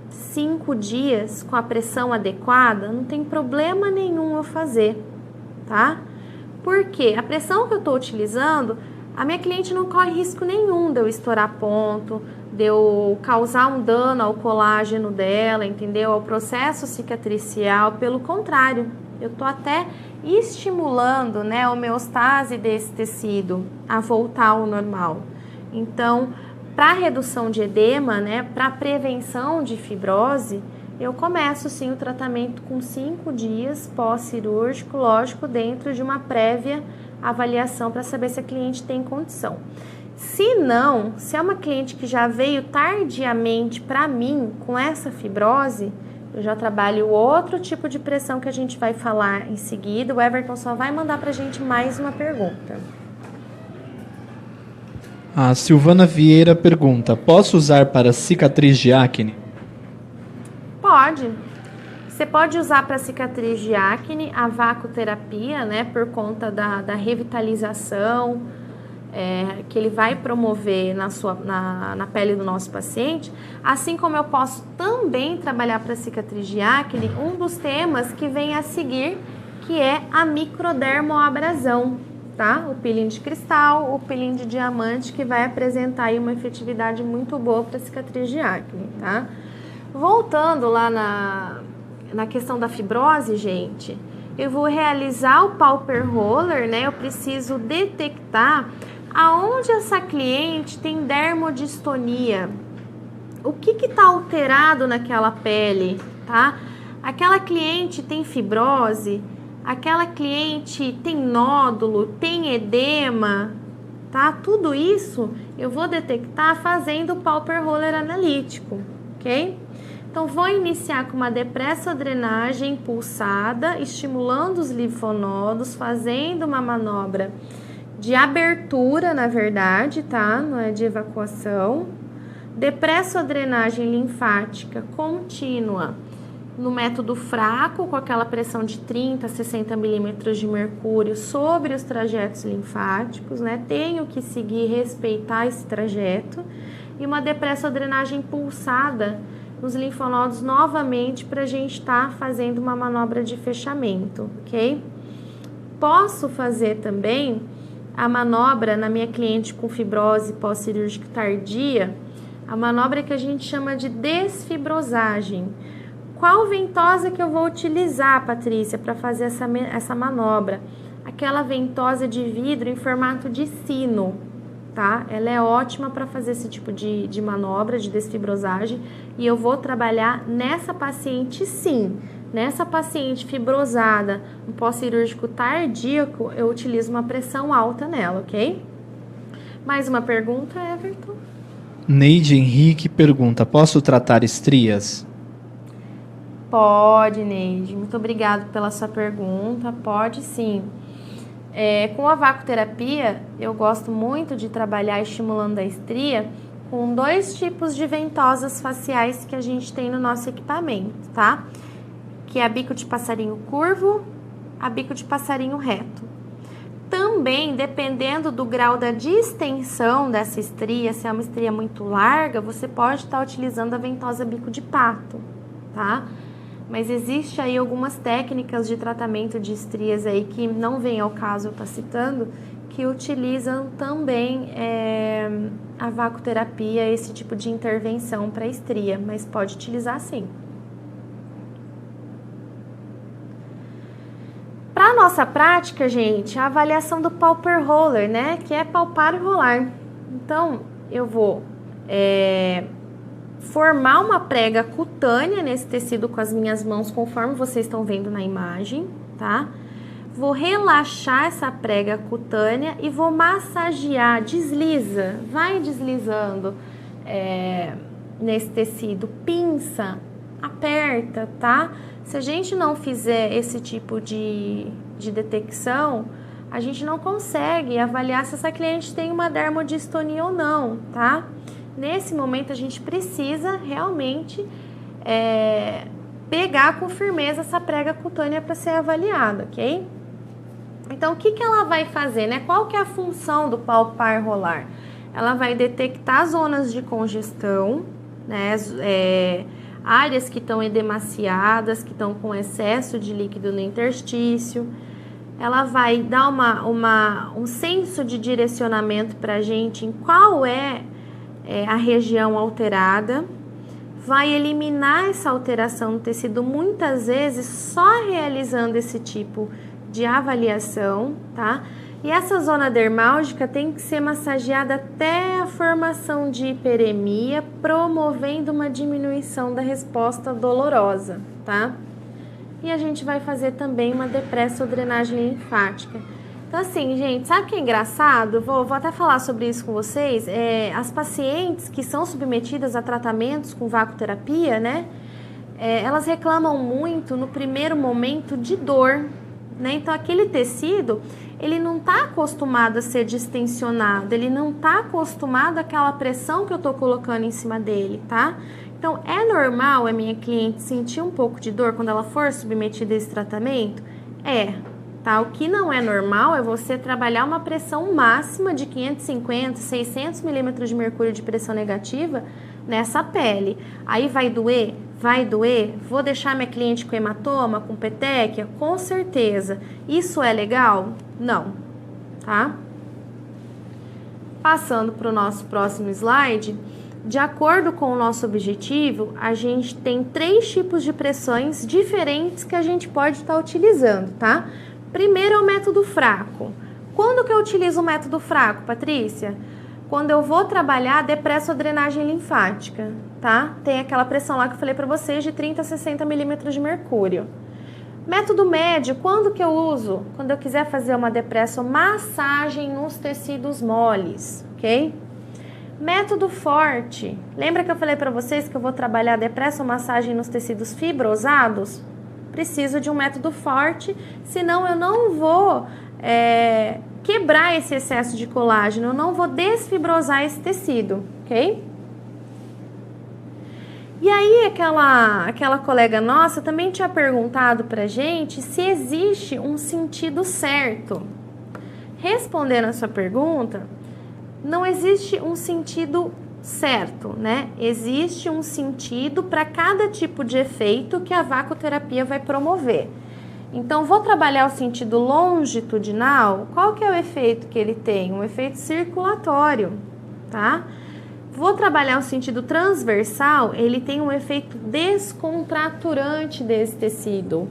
5 dias com a pressão adequada, não tem problema nenhum eu fazer, tá? Porque a pressão que eu estou utilizando, a minha cliente não corre risco nenhum de eu estourar ponto, de eu causar um dano ao colágeno dela, entendeu? Ao processo cicatricial. Pelo contrário, eu estou até estimulando, né, a homeostase desse tecido a voltar ao normal. Então, para redução de edema, né, para prevenção de fibrose, eu começo sim o tratamento com 5 dias pós-cirúrgico, lógico, dentro de uma prévia avaliação para saber se a cliente tem condição. Se não, se é uma cliente que já veio tardiamente para mim com essa fibrose, eu já trabalho outro tipo de pressão que a gente vai falar em seguida. O Everton só vai mandar para a gente mais uma pergunta. A Silvana Vieira pergunta, posso usar para cicatriz de acne? Pode. Você pode usar para cicatriz de acne a vacoterapia, né, por conta da revitalização que ele vai promover na pele do nosso paciente, assim como eu posso também trabalhar para cicatriz de acne, um dos temas que vem a seguir, que é a microdermoabrasão, tá? O peeling de cristal, o peeling de diamante, que vai apresentar aí uma efetividade muito boa para cicatriz de acne, tá? Voltando lá na questão da fibrose, gente, eu vou realizar o Palper Roller, né? Eu preciso detectar aonde essa cliente tem dermodistonia. O que está alterado naquela pele, tá? Aquela cliente tem fibrose, aquela cliente tem nódulo, tem edema, tá? Tudo isso eu vou detectar fazendo o Palper Roller analítico, ok? Então, vou iniciar com uma depressadrenagem pulsada, estimulando os linfonodos, fazendo uma manobra de abertura, na verdade, tá? Não é de evacuação. Depressadrenagem linfática contínua no método fraco, com aquela pressão de 30 a 60 milímetros de mercúrio sobre os trajetos linfáticos, né? Tenho que seguir, respeitar esse trajeto. E uma depressadrenagem pulsada nos linfonodos novamente para a gente estar fazendo uma manobra de fechamento, ok? Posso fazer também a manobra na minha cliente com fibrose pós-cirúrgica tardia, a manobra que a gente chama de desfibrosagem. Qual ventosa que eu vou utilizar, Patrícia, para fazer essa manobra? Aquela ventosa de vidro em formato de sino, tá? Ela é ótima para fazer esse tipo de manobra de desfibrosagem e eu vou trabalhar nessa paciente sim. Nessa paciente fibrosada, no pós-cirúrgico tardíaco, eu utilizo uma pressão alta nela, ok? Mais uma pergunta, Everton? Neide Henrique pergunta, posso tratar estrias? Pode, Neide. Muito obrigada pela sua pergunta. Pode sim. Com a vacoterapia, eu gosto muito de trabalhar estimulando a estria com 2 tipos de ventosas faciais que a gente tem no nosso equipamento, tá? Que é a bico de passarinho curvo, a bico de passarinho reto. Também, dependendo do grau da distensão dessa estria, se é uma estria muito larga, você pode estar utilizando a ventosa bico de pato, tá? Mas existe aí algumas técnicas de tratamento de estrias aí que não vem ao caso eu estar citando, que utilizam também a vacoterapia, esse tipo de intervenção para estria, mas pode utilizar sim. Para nossa prática, gente, a avaliação do palpar roller, né, que é palpar e rolar. Então, eu vou formar uma prega cutânea nesse tecido com as minhas mãos, conforme vocês estão vendo na imagem, tá? Vou relaxar essa prega cutânea e vou massagear, desliza, vai deslizando nesse tecido, pinça, aperta, tá? Se a gente não fizer esse tipo de detecção, a gente não consegue avaliar se essa cliente tem uma dermodistonia ou não, tá? Nesse momento, a gente precisa realmente pegar com firmeza essa prega cutânea para ser avaliada, ok? Então, o que ela vai fazer, né? Qual que é a função do palpar rolar? Ela vai detectar zonas de congestão, né? Áreas que estão edemaciadas, que estão com excesso de líquido no interstício. Ela vai dar um senso de direcionamento para a gente em qual a região alterada, vai eliminar essa alteração no tecido, muitas vezes só realizando esse tipo de avaliação, tá? E essa zona dermálgica tem que ser massageada até a formação de hiperemia, promovendo uma diminuição da resposta dolorosa, tá? E a gente vai fazer também uma depressodrenagem linfática. Então, assim, gente, sabe o que é engraçado? Vou até falar sobre isso com vocês. As pacientes que são submetidas a tratamentos com vacoterapia, né? Elas reclamam muito no primeiro momento de dor, né? Então, aquele tecido, ele não está acostumado a ser distensionado, ele não está acostumado àquela pressão que eu estou colocando em cima dele, tá? Então, é normal a minha cliente sentir um pouco de dor quando ela for submetida a esse tratamento? Tá? O que não é normal é você trabalhar uma pressão máxima de 550, 600 milímetros de mercúrio de pressão negativa nessa pele. Aí vai doer? Vai doer? Vou deixar minha cliente com hematoma, com petequia? Com certeza. Isso é legal? Não, tá? Passando para o nosso próximo slide, de acordo com o nosso objetivo, a gente tem 3 tipos de pressões diferentes que a gente pode estar utilizando, tá? Primeiro é o método fraco. Quando que eu utilizo o método fraco, Patrícia? Quando eu vou trabalhar a depressodrenagem linfática, tá? Tem aquela pressão lá que eu falei para vocês de 30 a 60 milímetros de mercúrio. Método médio, quando que eu uso? Quando eu quiser fazer uma depressomassagem nos tecidos moles, ok? Método forte. Lembra que eu falei para vocês que eu vou trabalhar a depressomassagem nos tecidos fibrosados? Preciso de um método forte, senão eu não vou quebrar esse excesso de colágeno, eu não vou desfibrosar esse tecido, ok? E aí aquela colega nossa também tinha perguntado pra gente se existe um sentido certo. Respondendo a sua pergunta, não existe um sentido certo, né? Existe um sentido para cada tipo de efeito que a vacoterapia vai promover. Então, vou trabalhar o sentido longitudinal. Qual que é o efeito que ele tem? Um efeito circulatório, tá? Vou trabalhar o sentido transversal, ele tem um efeito descontraturante desse tecido.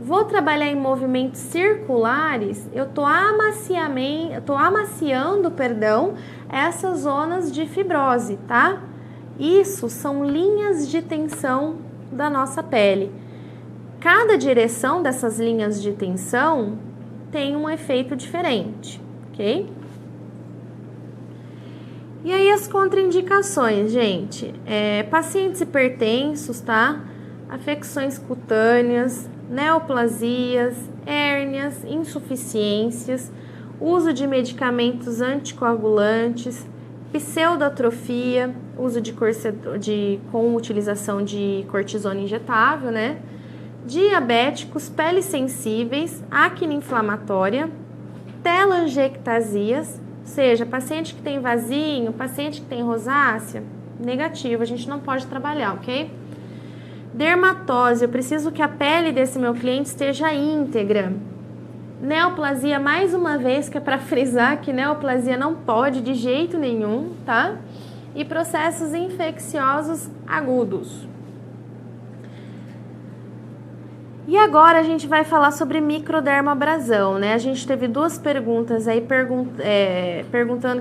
Vou trabalhar em movimentos circulares, eu tô amaciando, essas zonas de fibrose, tá? Isso são linhas de tensão da nossa pele. Cada direção dessas linhas de tensão tem um efeito diferente, ok? E aí as contraindicações, gente, pacientes hipertensos, tá? Afecções cutâneas, neoplasias, hérnias, insuficiências, uso de medicamentos anticoagulantes, pseudoatrofia, uso com utilização de cortisona injetável, né? Diabéticos, peles sensíveis, acne inflamatória, telangiectasias, ou seja, paciente que tem vasinho, paciente que tem rosácea, negativo, a gente não pode trabalhar, ok? Dermatose, eu preciso que a pele desse meu cliente esteja íntegra. Neoplasia, mais uma vez, que é para frisar que neoplasia não pode de jeito nenhum, tá? E processos infecciosos agudos. E agora a gente vai falar sobre microdermabrasão, né? A gente teve duas perguntas aí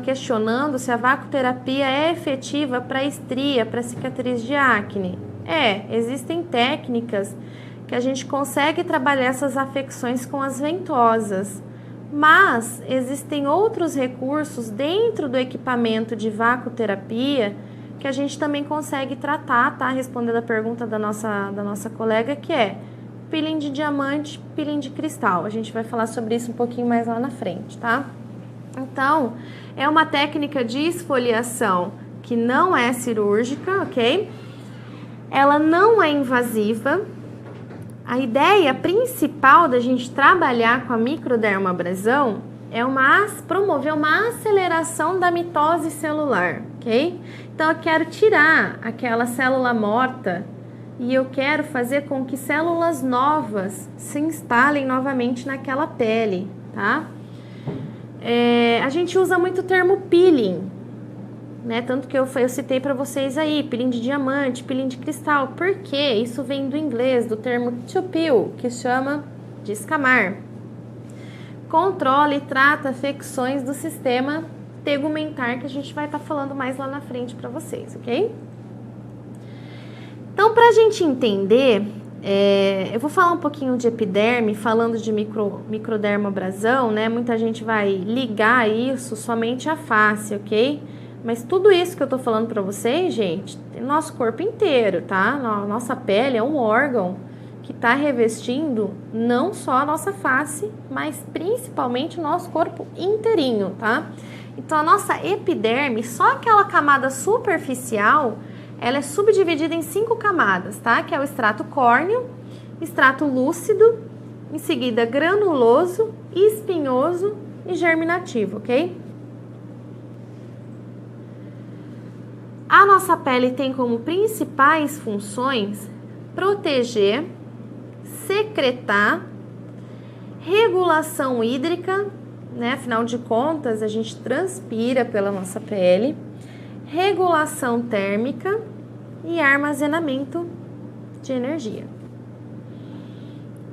questionando se a vacoterapia é efetiva para estria, para cicatriz de acne. Existem técnicas que a gente consegue trabalhar essas afecções com as ventosas, mas existem outros recursos dentro do equipamento de vacoterapia que a gente também consegue tratar, tá? Respondendo a pergunta da nossa colega, que é peeling de diamante, peeling de cristal. A gente vai falar sobre isso um pouquinho mais lá na frente, tá? Então, é uma técnica de esfoliação que não é cirúrgica, ok? Ela não é invasiva. A ideia principal da gente trabalhar com a microdermabrasão é promover uma aceleração da mitose celular, ok? Então, eu quero tirar aquela célula morta e eu quero fazer com que células novas se instalem novamente naquela pele, tá? A gente usa muito o termo peeling, né? Tanto que eu citei para vocês aí, peeling de diamante, peeling de cristal. Por quê? Isso vem do inglês, do termo to peel, que chama de escamar. Controla e trata afecções do sistema tegumentar, que a gente vai estar falando mais lá na frente para vocês, ok? Então, para a gente entender, eu vou falar um pouquinho de epiderme, falando de microdermabrasão, né? Muita gente vai ligar isso somente à face, ok? Mas tudo isso que eu tô falando para vocês, gente, é nosso corpo inteiro, tá? Nossa pele é um órgão que está revestindo não só a nossa face, mas principalmente o nosso corpo inteirinho, tá? Então, a nossa epiderme, só aquela camada superficial, ela é subdividida em 5 camadas, tá? Que é o extrato córneo, extrato lúcido, em seguida granuloso, espinhoso e germinativo, ok? A nossa pele tem como principais funções proteger, secretar, regulação hídrica, né? Afinal de contas, a gente transpira pela nossa pele, regulação térmica e armazenamento de energia.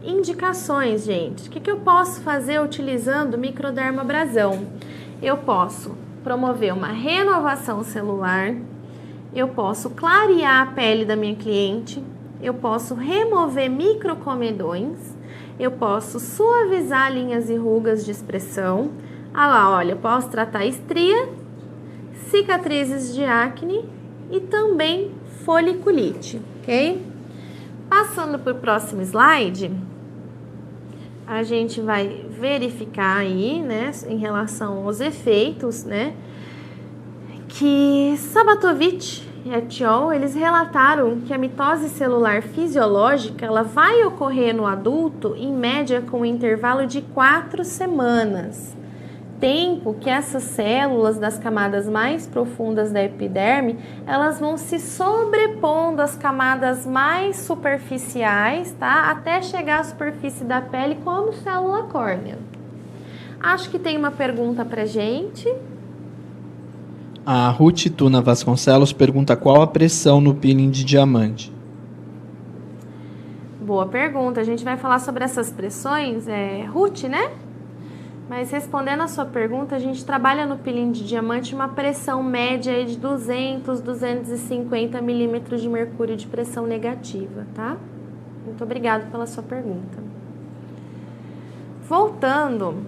Indicações, gente. O que eu posso fazer utilizando microdermabrasão? Eu posso promover uma renovação celular, eu posso clarear a pele da minha cliente, eu posso remover microcomedões, eu posso suavizar linhas e rugas de expressão. Olha, eu posso tratar estria, cicatrizes de acne e também foliculite, ok? Passando para o próximo slide, a gente vai verificar aí, né, em relação aos efeitos, né, que Sabatovich e et al., eles relataram que a mitose celular fisiológica, ela vai ocorrer no adulto, em média, com um intervalo de 4 semanas. Tempo que essas células das camadas mais profundas da epiderme, elas vão se sobrepondo às camadas mais superficiais, tá? Até chegar à superfície da pele como célula córnea. Acho que tem uma pergunta pra gente. A Ruth Tuna Vasconcelos pergunta qual a pressão no peeling de diamante. Boa pergunta. A gente vai falar sobre essas pressões, Ruth, né? Mas respondendo a sua pergunta, a gente trabalha no peeling de diamante uma pressão média aí de 200, 250 milímetros de mercúrio de pressão negativa, tá? Muito obrigada pela sua pergunta. Voltando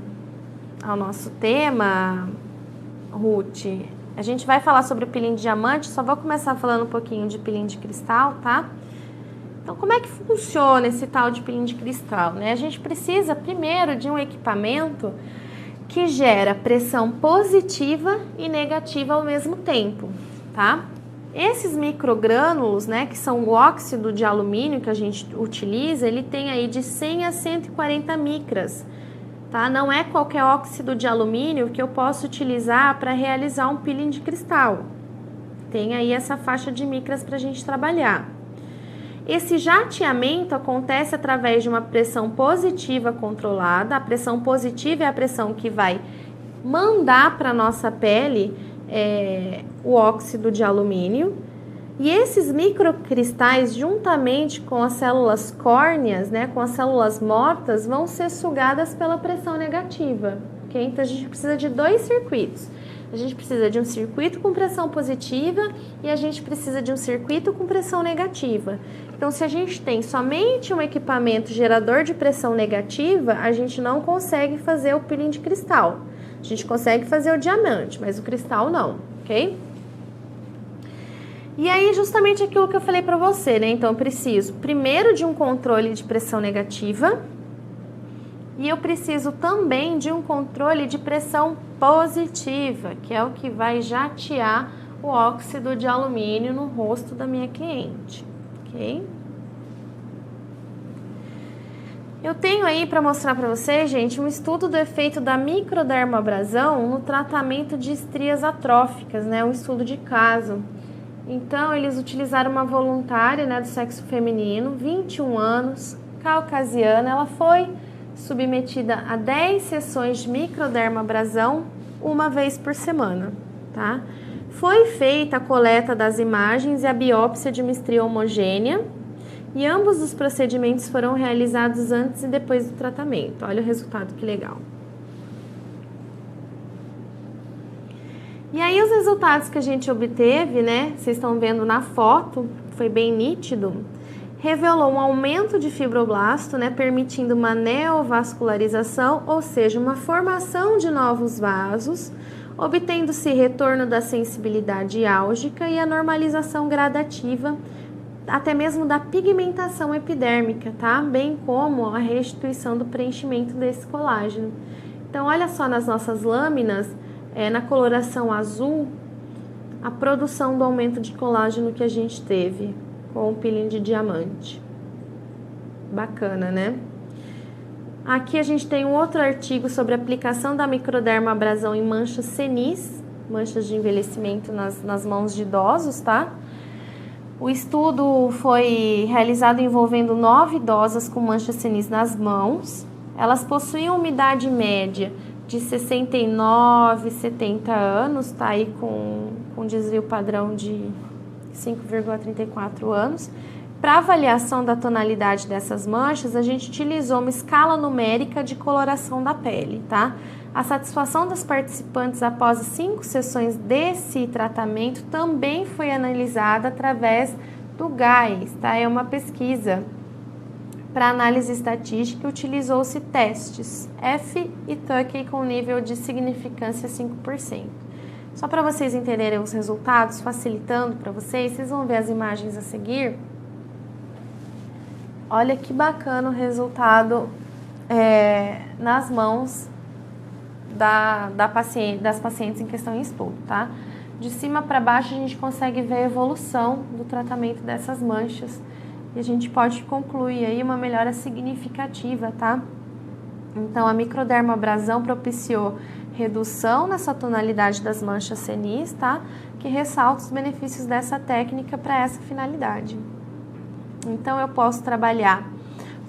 ao nosso tema, Ruth, a gente vai falar sobre o peeling de diamante, só vou começar falando um pouquinho de peeling de cristal, tá? Então, como é que funciona esse tal de peeling de cristal, né? A gente precisa primeiro de um equipamento que gera pressão positiva e negativa ao mesmo tempo, tá? Esses microgrânulos, né, que são o óxido de alumínio que a gente utiliza, ele tem aí de 100 a 140 micras, tá? Não é qualquer óxido de alumínio que eu posso utilizar para realizar um peeling de cristal. Tem aí essa faixa de micras para a gente trabalhar. Esse jateamento acontece através de uma pressão positiva controlada. A pressão positiva é a pressão que vai mandar para a nossa pele o óxido de alumínio. E esses microcristais, juntamente com as células córneas, né, com as células mortas, vão ser sugadas pela pressão negativa. Okay? Então, a gente precisa de dois circuitos. A gente precisa de um circuito com pressão positiva e a gente precisa de um circuito com pressão negativa. Então, se a gente tem somente um equipamento gerador de pressão negativa, a gente não consegue fazer o peeling de cristal. A gente consegue fazer o diamante, mas o cristal não, ok? E aí, justamente aquilo que eu falei para você, né? Então, eu preciso primeiro de um controle de pressão negativa e eu preciso também de um controle de pressão positiva, que é o que vai jatear o óxido de alumínio no rosto da minha cliente, ok? Eu tenho aí para mostrar para vocês, gente, um estudo do efeito da microdermabrasão no tratamento de estrias atróficas, né? Um estudo de caso. Então, eles utilizaram uma voluntária, né, do sexo feminino, 21 anos, caucasiana. Ela foi submetida a 10 sessões de microdermabrasão uma vez por semana, tá? Foi feita a coleta das imagens e a biópsia de uma estria homogênea e ambos os procedimentos foram realizados antes e depois do tratamento. Olha o resultado, que legal. E aí os resultados que a gente obteve, né, vocês estão vendo na foto, foi bem nítido, revelou um aumento de fibroblasto, né, permitindo uma neovascularização, ou seja, uma formação de novos vasos, obtendo-se retorno da sensibilidade álgica e a normalização gradativa, até mesmo da pigmentação epidérmica, tá? Bem como a restituição do preenchimento desse colágeno. Então, olha só nas nossas lâminas, na coloração azul, a produção do aumento de colágeno que a gente teve com o peeling de diamante. Bacana, né? Aqui a gente tem um outro artigo sobre a aplicação da microdermabrasão em manchas senis, manchas de envelhecimento nas mãos de idosos, tá? O estudo foi realizado envolvendo 9 idosas com manchas senis nas mãos. Elas possuíam umidade média de 69, 70 anos, tá aí com desvio padrão de 5,34 anos. Para avaliação da tonalidade dessas manchas, a gente utilizou uma escala numérica de coloração da pele, tá? A satisfação das participantes após as 5 sessões desse tratamento também foi analisada através do GAIS, tá? É uma pesquisa para análise estatística, utilizou-se testes F e Tukey com nível de significância 5%. Só para vocês entenderem os resultados, facilitando para vocês vão ver as imagens a seguir. Olha que bacana o resultado nas mãos das pacientes em questão em estudo, tá? De cima para baixo a gente consegue ver a evolução do tratamento dessas manchas e a gente pode concluir aí uma melhora significativa, tá? Então, a microdermabrasão propiciou redução nessa tonalidade das manchas senis, tá? Que ressalta os benefícios dessa técnica para essa finalidade. Então, eu posso trabalhar,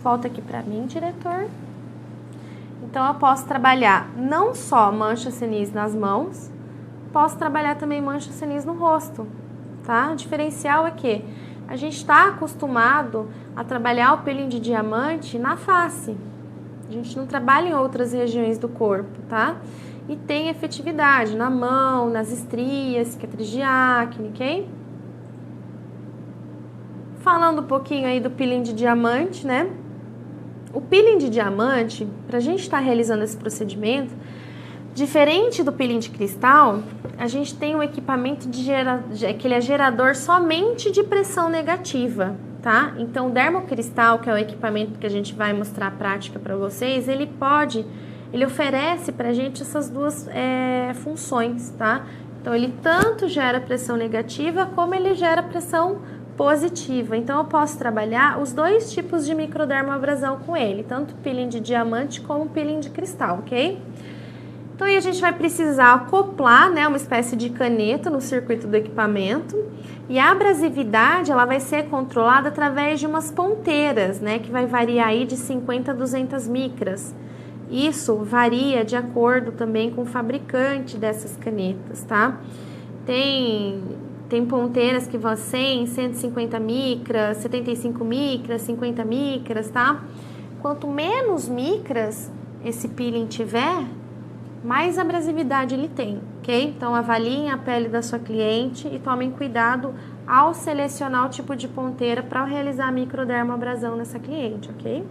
volta aqui para mim, diretor. Então, eu posso trabalhar não só manchas senis nas mãos, posso trabalhar também mancha senis no rosto, tá? O diferencial é que a gente está acostumado a trabalhar o peeling de diamante na face. A gente não trabalha em outras regiões do corpo, tá? E tem efetividade na mão, nas estrias, cicatriz de acne, ok? Falando um pouquinho aí do peeling de diamante, né? O peeling de diamante, para a gente estar realizando esse procedimento, diferente do peeling de cristal, a gente tem um equipamento que ele é gerador somente de pressão negativa, tá? Então, o dermocristal, que é o equipamento que a gente vai mostrar a prática para vocês, ele oferece pra gente essas duas funções, tá? Então, ele tanto gera pressão negativa, como ele gera pressão positiva. Então, eu posso trabalhar os dois tipos de microdermoabrasão com ele, tanto peeling de diamante como peeling de cristal, ok? Então, aí a gente vai precisar acoplar, né, uma espécie de caneta no circuito do equipamento, e a abrasividade, ela vai ser controlada através de umas ponteiras, né, que vai variar aí de 50 a 200 micras. Isso varia de acordo também com o fabricante dessas canetas, tá? Tem ponteiras que vão 100, 150 micras, 75 micras, 50 micras, tá? Quanto menos micras esse peeling tiver, mais abrasividade ele tem, ok? Então, avaliem a pele da sua cliente e tomem cuidado ao selecionar o tipo de ponteira para realizar a microdermoabrasão nessa cliente, ok?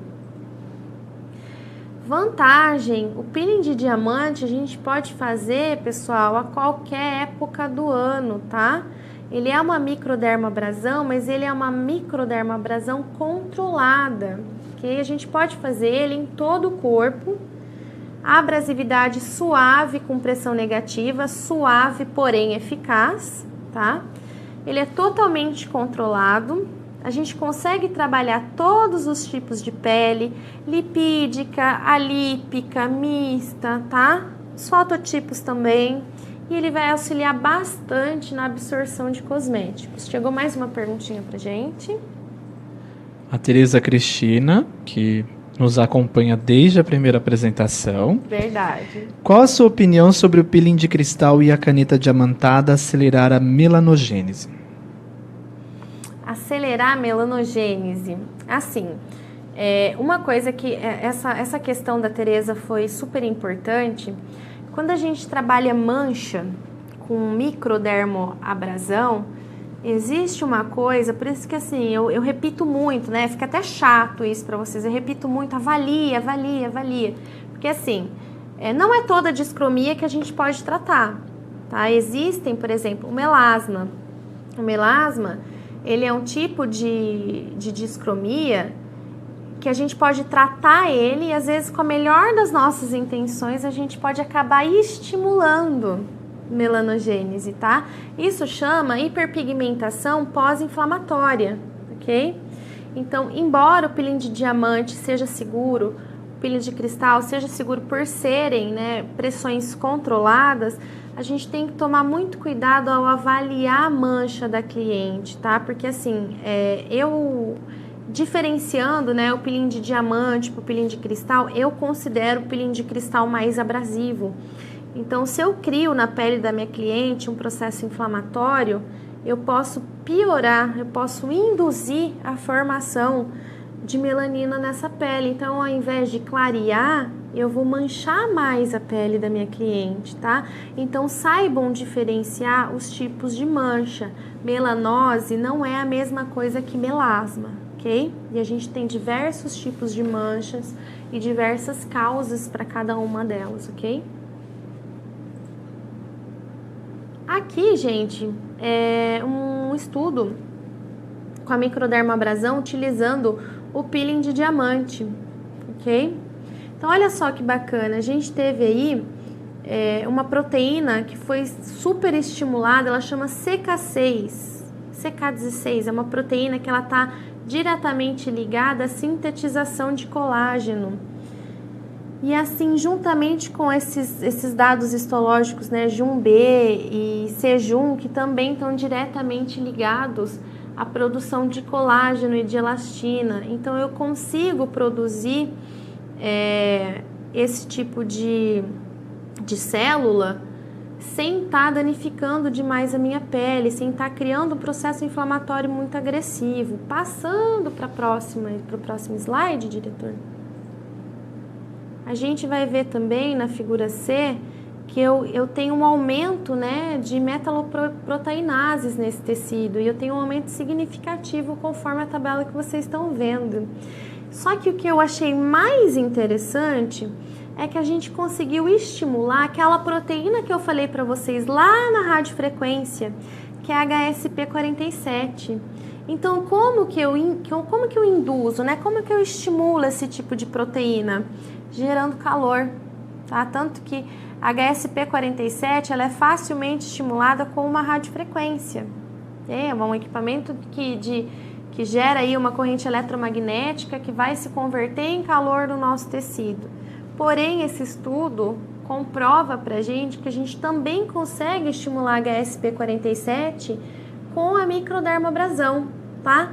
Vantagem, o peeling de diamante a gente pode fazer, pessoal, a qualquer época do ano, tá? Ele é uma microdermoabrasão, mas ele é uma microdermoabrasão controlada, ok? A gente pode fazer ele em todo o corpo. A abrasividade suave com pressão negativa, suave porém eficaz, tá? Ele é totalmente controlado. A gente consegue trabalhar todos os tipos de pele, lipídica, alípica, mista, tá? Os fototipos também. E ele vai auxiliar bastante na absorção de cosméticos. Chegou mais uma perguntinha pra gente. A Tereza Cristina, que nos acompanha desde a primeira apresentação. Verdade. Qual a sua opinião sobre o peeling de cristal e a caneta diamantada acelerar a melanogênese? Acelerar a melanogênese. Assim, uma coisa que essa questão da Tereza foi super importante. Quando a gente trabalha mancha com microdermoabrasão, existe uma coisa, por isso que assim, eu repito muito, né? Fica até chato isso para vocês, eu repito muito, avalia. Porque assim, não é toda discromia que a gente pode tratar, tá? Existem, por exemplo, o melasma. O melasma, ele é um tipo de discromia que a gente pode tratar ele e às vezes com a melhor das nossas intenções a gente pode acabar estimulando melanogênese, tá? Isso chama hiperpigmentação pós-inflamatória, ok? Então, embora o peeling de diamante seja seguro, o peeling de cristal seja seguro por serem, né, pressões controladas, a gente tem que tomar muito cuidado ao avaliar a mancha da cliente, tá? Porque assim, eu diferenciando, né, o peeling de diamante para o peeling de cristal, eu considero o peeling de cristal mais abrasivo. Então, se eu crio na pele da minha cliente um processo inflamatório, eu posso piorar, eu posso induzir a formação de melanina nessa pele. Então, ao invés de clarear, eu vou manchar mais a pele da minha cliente, tá? Então, saibam diferenciar os tipos de mancha. Melanose não é a mesma coisa que melasma, ok? E a gente tem diversos tipos de manchas e diversas causas para cada uma delas, ok? Aqui, gente, é um estudo com a microdermoabrasão utilizando o peeling de diamante, ok? Então, olha só que bacana, a gente teve aí uma proteína que foi super estimulada, ela chama CK6. CK16 é uma proteína que ela está diretamente ligada à sintetização de colágeno. E assim, juntamente com esses dados histológicos, né, JUN-B e C-JUN, que também estão diretamente ligados à produção de colágeno e de elastina. Então, eu consigo produzir esse tipo de célula sem estar danificando demais a minha pele, sem estar criando um processo inflamatório muito agressivo. Passando para o próximo slide, diretor. A gente vai ver também na figura C que eu tenho um aumento, né, de metaloproteinases nesse tecido, e eu tenho um aumento significativo conforme a tabela que vocês estão vendo. Só que o que eu achei mais interessante é que a gente conseguiu estimular aquela proteína que eu falei para vocês lá na radiofrequência, que é a HSP47. Então, como que eu induzo, né? Como que eu estimulo esse tipo de proteína? Gerando calor, tá? Tanto que a HSP47 ela é facilmente estimulada com uma radiofrequência. É um equipamento que gera aí uma corrente eletromagnética que vai se converter em calor no nosso tecido. Porém, esse estudo comprova pra gente que a gente também consegue estimular a HSP47 com a microdermoabrasão, tá?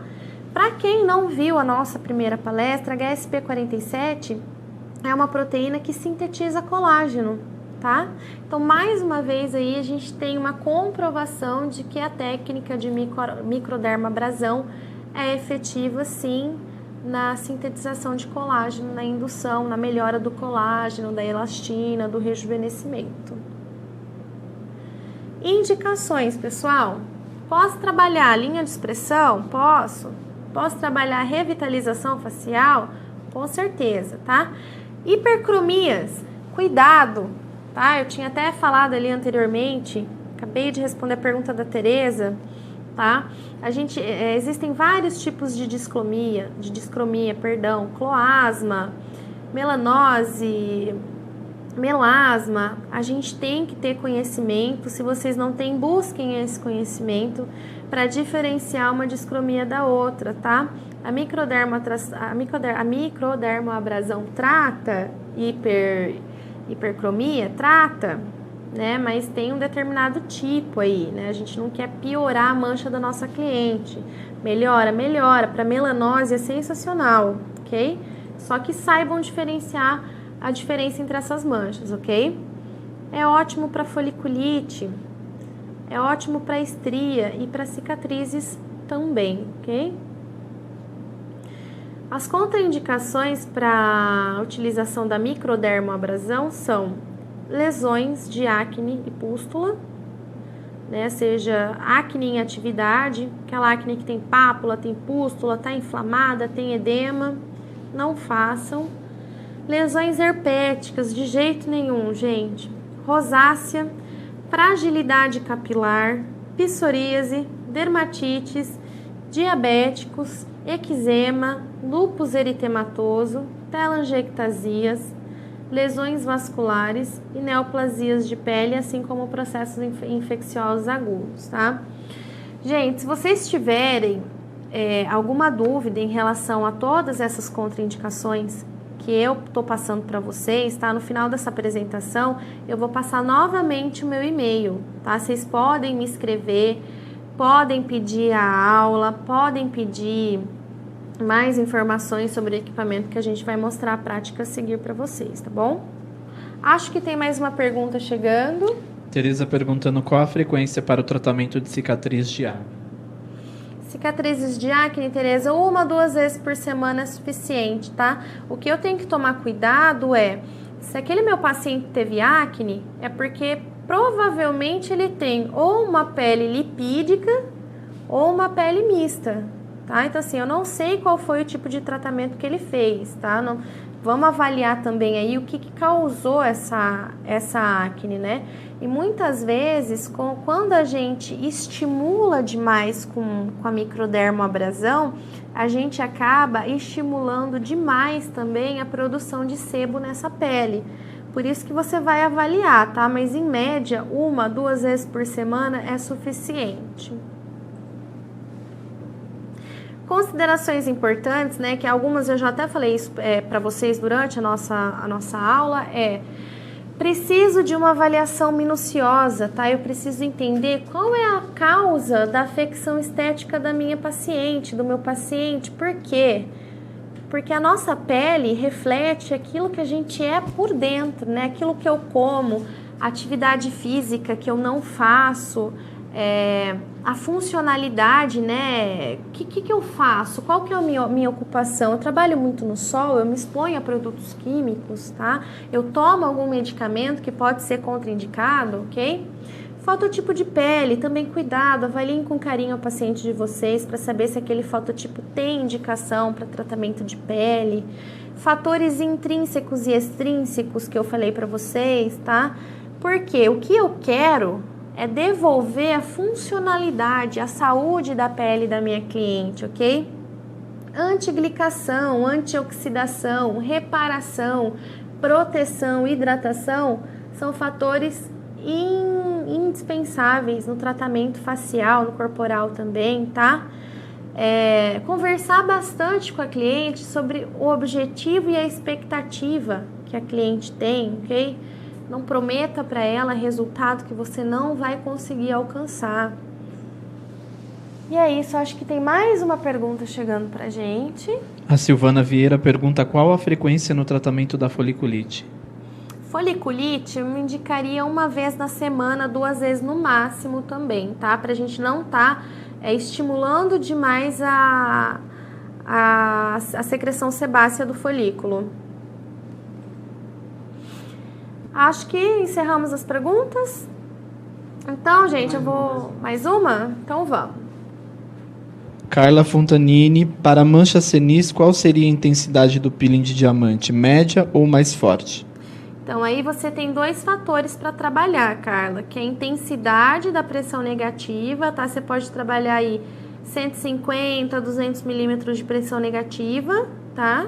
Para quem não viu a nossa primeira palestra, a HSP47 é uma proteína que sintetiza colágeno, tá? Então, mais uma vez aí, a gente tem uma comprovação de que a técnica de microdermoabrasão é efetiva, sim, na sintetização de colágeno, na indução, na melhora do colágeno, da elastina, do rejuvenescimento. Indicações, pessoal. Posso trabalhar linha de expressão? Posso. Posso trabalhar revitalização facial? Com certeza, tá? Hipercromias, cuidado, tá? Eu tinha até falado ali anteriormente, acabei de responder a pergunta da Tereza, tá? Existem vários tipos de discromia, cloasma, melanose, melasma. A gente tem que ter conhecimento. Se vocês não têm, busquem esse conhecimento para diferenciar uma discromia da outra, tá? A microdermoabrasão trata hipercromia? Trata, né? Mas tem um determinado tipo aí, né? A gente não quer piorar a mancha da nossa cliente. Melhora. Para melanose é sensacional, ok? Só que saibam diferenciar a diferença entre essas manchas, ok? É ótimo para foliculite, é ótimo para estria e para cicatrizes também, ok? As contraindicações para a utilização da microdermoabrasão são lesões de acne e pústula, né? Seja acne em atividade, aquela acne que tem pápula, tem pústula, está inflamada, tem edema, não façam. Lesões herpéticas, de jeito nenhum, gente. Rosácea, fragilidade capilar, psoríase, dermatites, diabéticos, eczema, lúpus eritematoso, telangiectasias, lesões vasculares e neoplasias de pele, assim como processos infecciosos agudos, tá? Gente, se vocês tiverem alguma dúvida em relação a todas essas contraindicações que eu tô passando para vocês, tá? No final dessa apresentação, eu vou passar novamente o meu e-mail, tá? Vocês podem me escrever, podem pedir a aula, podem pedir mais informações sobre o equipamento que a gente vai mostrar a prática a seguir para vocês, tá bom? Acho que tem mais uma pergunta chegando. Tereza perguntando qual a frequência para o tratamento de cicatriz de acne. Cicatrizes de acne, Tereza, 1 a 2 vezes por semana é suficiente, tá? O que eu tenho que tomar cuidado se aquele meu paciente teve acne, é porque provavelmente ele tem ou uma pele lipídica ou uma pele mista, tá? Então, assim, eu não sei qual foi o tipo de tratamento que ele fez, tá? Não, vamos avaliar também aí o que causou essa acne, né? E muitas vezes, quando a gente estimula demais com a microdermoabrasão, a gente acaba estimulando demais também a produção de sebo nessa pele. Por isso que você vai avaliar, tá? Mas em média, 1 a 2 vezes por semana é suficiente. Considerações importantes, né? Que algumas eu já até falei isso para vocês durante a nossa aula, preciso de uma avaliação minuciosa, tá? Eu preciso entender qual é a causa da afecção estética da minha paciente, do meu paciente. Por quê? Porque a nossa pele reflete aquilo que a gente é por dentro, né? Aquilo que eu como, atividade física que eu não faço, a funcionalidade, né? O que eu faço? Qual que é a minha ocupação? Eu trabalho muito no sol, eu me exponho a produtos químicos, tá? Eu tomo algum medicamento que pode ser contraindicado, ok? Fototipo de pele, também cuidado, avaliem com carinho o paciente de vocês para saber se aquele fototipo tem indicação para tratamento de pele. Fatores intrínsecos e extrínsecos que eu falei para vocês, tá? Porque o que eu quero é devolver a funcionalidade, a saúde da pele da minha cliente, ok? Antiglicação, antioxidação, reparação, proteção, hidratação são fatores indispensáveis no tratamento facial, no corporal também, tá? Conversar bastante com a cliente sobre o objetivo e a expectativa que a cliente tem, ok? Não prometa para ela resultado que você não vai conseguir alcançar. E é isso, acho que tem mais uma pergunta chegando pra gente. A Silvana Vieira pergunta qual a frequência no tratamento da foliculite. Foliculite, eu me indicaria uma vez na semana, 2 vezes no máximo também, tá? Pra gente não tá estimulando demais a secreção sebácea do folículo. Acho que encerramos as perguntas. Então, gente, eu vou... Mais uma? Então vamos. Carla Fontanini, para mancha senis, qual seria a intensidade do peeling de diamante? Média ou mais forte? Então, aí você tem 2 fatores para trabalhar, Carla, que é a intensidade da pressão negativa, tá? Você pode trabalhar aí 150, 200 milímetros de pressão negativa, tá?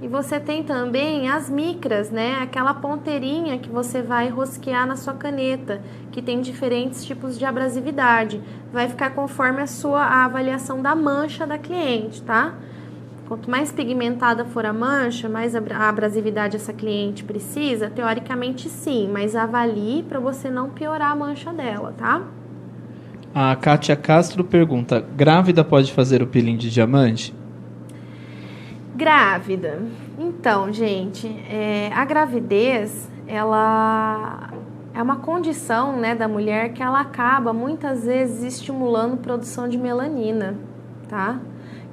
E você tem também as micras, né? Aquela ponteirinha que você vai rosquear na sua caneta, que tem diferentes tipos de abrasividade. Vai ficar conforme a avaliação da mancha da cliente, tá? Quanto mais pigmentada for a mancha, mais a abrasividade essa cliente precisa, teoricamente sim, mas avalie para você não piorar a mancha dela, tá? A Kátia Castro pergunta, grávida pode fazer o peeling de diamante? Grávida. Então, gente, a gravidez, ela é uma condição, né, da mulher que ela acaba muitas vezes estimulando produção de melanina, tá?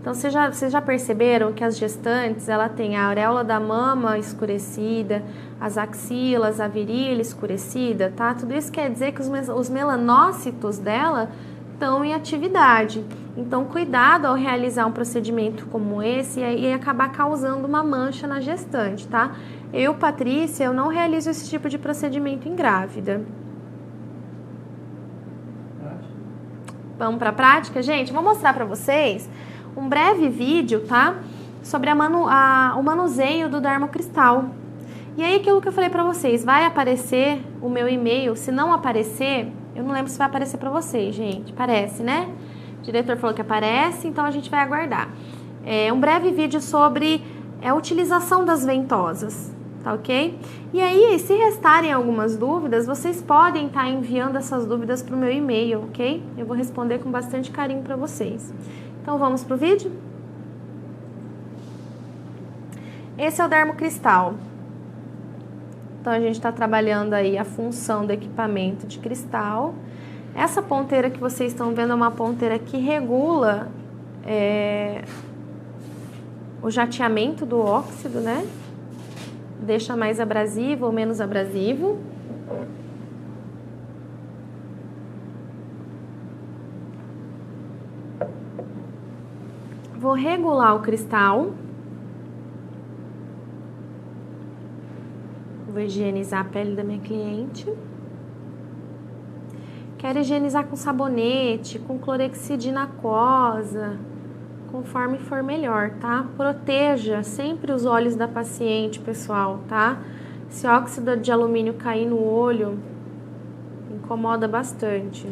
Então, vocês já perceberam que as gestantes, ela tem a auréola da mama escurecida, as axilas, a virilha escurecida, tá? Tudo isso quer dizer que os melanócitos dela estão em atividade. Então, cuidado ao realizar um procedimento como esse e acabar causando uma mancha na gestante, tá? Eu, Patrícia, eu não realizo esse tipo de procedimento em grávida. Vamos para a prática, gente? Vou mostrar para vocês um breve vídeo, tá? Sobre o manuseio do dermocristal. E aí, aquilo que eu falei para vocês, vai aparecer o meu e-mail. Se não aparecer, eu não lembro se vai aparecer para vocês, gente. Parece, né? O diretor falou que aparece, então a gente vai aguardar. Um breve vídeo sobre a utilização das ventosas, tá ok? E aí, se restarem algumas dúvidas, vocês podem estar enviando essas dúvidas para o meu e-mail, ok? Eu vou responder com bastante carinho para vocês. Então, vamos pro vídeo? Esse é o dermocristal. Então, a gente está trabalhando aí a função do equipamento de cristal. Essa ponteira que vocês estão vendo é uma ponteira que regula o jateamento do óxido, né? Deixa mais abrasivo ou menos abrasivo. Vou regular o cristal. Vou higienizar a pele da minha cliente. Quero higienizar com sabonete, com clorexidina aquosa, conforme for melhor, tá? Proteja sempre os olhos da paciente, pessoal, tá? Se óxido de alumínio cair no olho, incomoda bastante.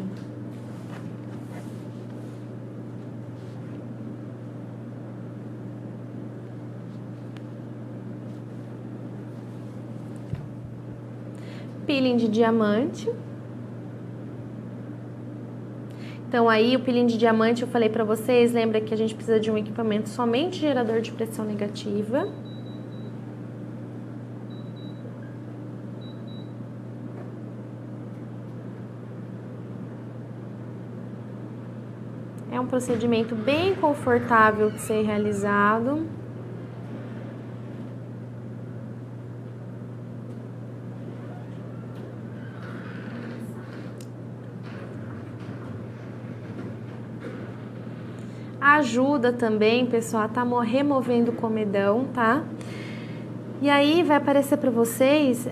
Peeling de diamante. Então aí o peeling de diamante eu falei para vocês, lembra que a gente precisa de um equipamento somente gerador de pressão negativa. É um procedimento bem confortável de ser realizado. Ajuda também, pessoal, a tá removendo o comedão, tá? E aí vai aparecer para vocês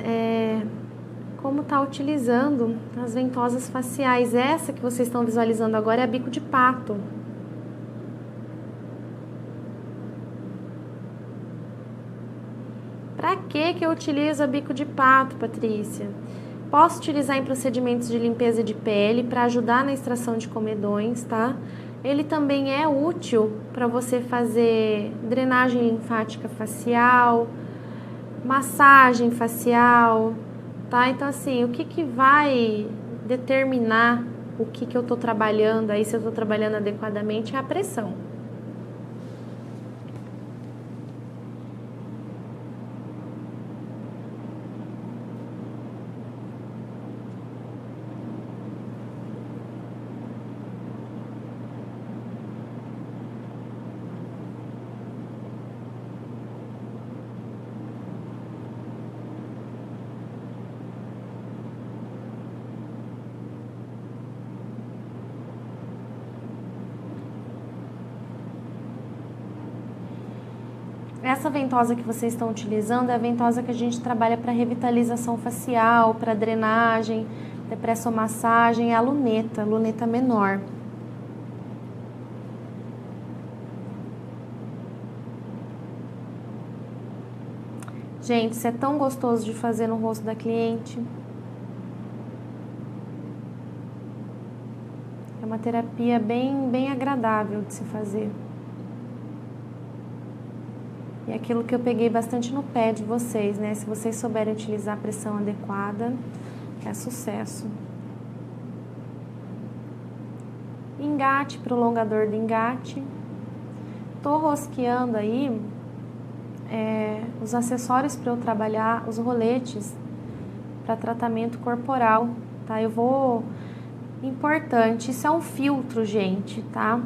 como tá utilizando as ventosas faciais. Essa que vocês estão visualizando agora é a bico de pato. Para que eu utilizo a bico de pato, Patrícia? Posso utilizar em procedimentos de limpeza de pele para ajudar na extração de comedões, tá? Ele também é útil para você fazer drenagem linfática facial, massagem facial, tá? Então, assim, o que vai determinar o que eu tô trabalhando aí, se eu tô trabalhando adequadamente, é a pressão. Essa ventosa que vocês estão utilizando é a ventosa que a gente trabalha para revitalização facial, para drenagem, depressomassagem, é a luneta menor. Gente, isso é tão gostoso de fazer no rosto da cliente. É uma terapia bem agradável de se fazer. E aquilo que eu peguei bastante no pé de vocês, né? Se vocês souberem utilizar a pressão adequada, é sucesso. Engate, prolongador do engate. Tô rosqueando aí os acessórios para eu trabalhar, os roletes para tratamento corporal, tá? Importante, isso é um filtro, gente, tá?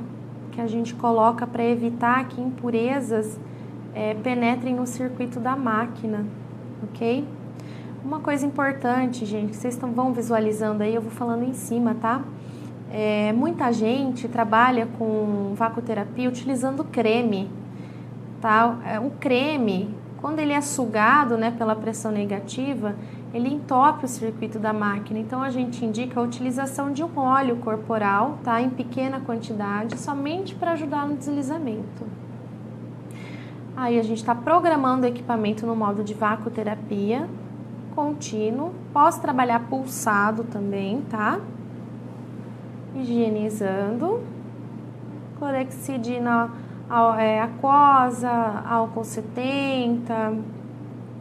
Que a gente coloca para evitar que impurezas penetrem no circuito da máquina, ok? Uma coisa importante, gente, que vocês vão visualizando aí, eu vou falando em cima, tá? Muita gente trabalha com vacoterapia utilizando creme, tá? O creme, quando ele é sugado, né, pela pressão negativa, ele entope o circuito da máquina. Então, a gente indica a utilização de um óleo corporal, tá? Em pequena quantidade, somente para ajudar no deslizamento. Aí a gente está programando o equipamento no modo de vacoterapia contínuo. Posso trabalhar pulsado também, tá? Higienizando. Clorexidina aquosa, álcool 70,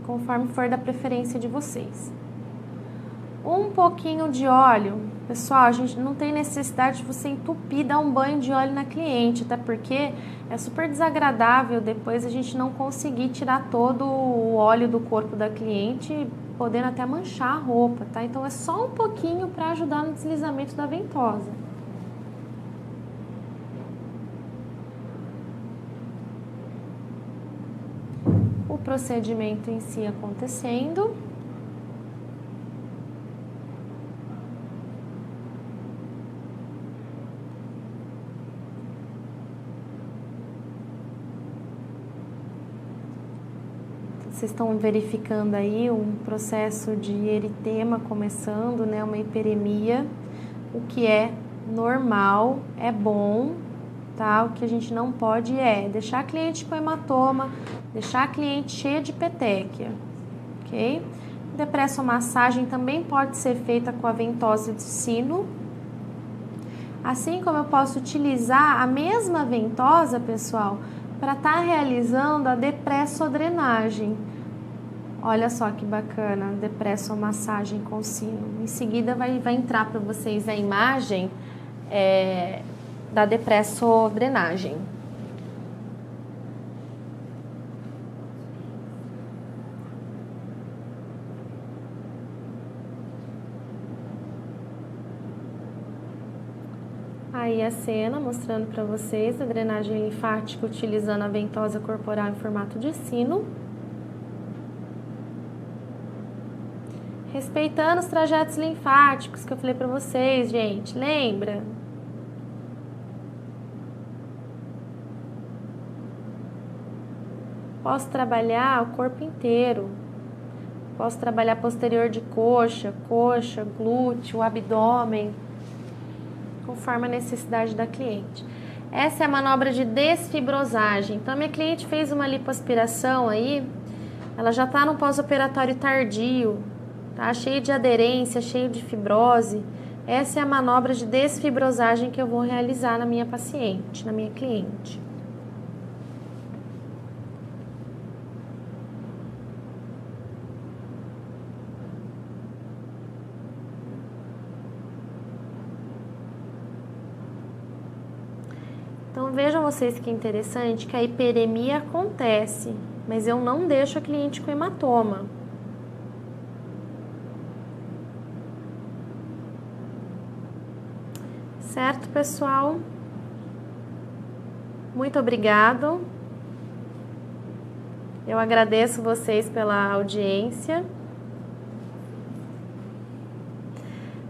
conforme for da preferência de vocês. Um pouquinho de óleo. Pessoal, a gente não tem necessidade de você entupir, dar um banho de óleo na cliente, até porque é super desagradável depois a gente não conseguir tirar todo o óleo do corpo da cliente, podendo até manchar a roupa, tá? Então é só um pouquinho para ajudar no deslizamento da ventosa. O procedimento em si acontecendo. Vocês estão verificando aí um processo de eritema começando, né? Uma hiperemia, o que é normal, é bom, tá? O que a gente não pode é deixar a cliente com hematoma, deixar a cliente cheia de petequia, ok? Depressomassagem também pode ser feita com a ventosa de sino. Assim como eu posso utilizar a mesma ventosa, pessoal, para estar realizando a depressodrenagem. Olha só que bacana, depressomassagem com sino. Em seguida vai entrar para vocês a imagem da depressodrenagem. Aí a cena mostrando para vocês a drenagem linfática utilizando a ventosa corporal em formato de sino. Respeitando os trajetos linfáticos que eu falei para vocês, gente, lembra? Posso trabalhar o corpo inteiro. Posso trabalhar posterior de coxa, glúteo, abdômen, conforme a necessidade da cliente. Essa é a manobra de desfibrosagem. Então, minha cliente fez uma lipoaspiração aí, ela já está no pós-operatório tardio, tá? Cheio de aderência, cheio de fibrose. Essa é a manobra de desfibrosagem que eu vou realizar na minha paciente, na minha cliente. Então, vejam vocês que interessante que a hiperemia acontece, mas eu não deixo a cliente com hematoma. Certo, pessoal? Muito obrigado. Eu agradeço vocês pela audiência.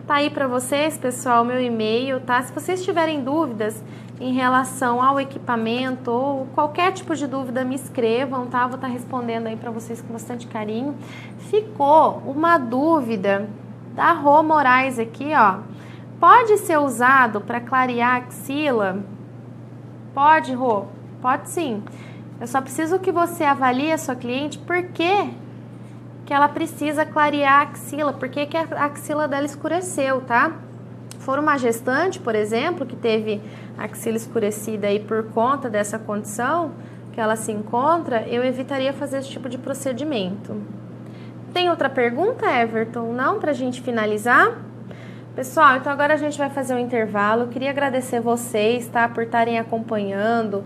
Tá aí para vocês, pessoal, meu e-mail, tá? Se vocês tiverem dúvidas em relação ao equipamento ou qualquer tipo de dúvida, me escrevam, tá? Vou estar respondendo aí para vocês com bastante carinho. Ficou uma dúvida da Rô Moraes aqui, ó. Pode ser usado para clarear a axila? Pode, Rô? Pode sim. Eu só preciso que você avalie a sua cliente por que ela precisa clarear a axila, por que a axila dela escureceu, tá? For uma gestante, por exemplo, que teve a axila escurecida aí por conta dessa condição que ela se encontra, eu evitaria fazer esse tipo de procedimento. Tem outra pergunta, Everton? Não? Pra gente finalizar? Pessoal, então agora a gente vai fazer um intervalo. Eu queria agradecer vocês, tá? Por estarem acompanhando.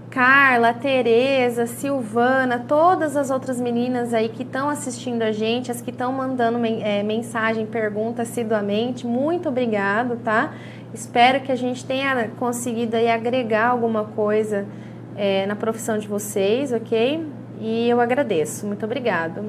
Carla, Tereza, Silvana, todas as outras meninas aí que estão assistindo a gente, as que estão mandando mensagem, pergunta assiduamente, muito obrigado, tá? Espero que a gente tenha conseguido aí agregar alguma coisa na profissão de vocês, ok? E eu agradeço, muito obrigado.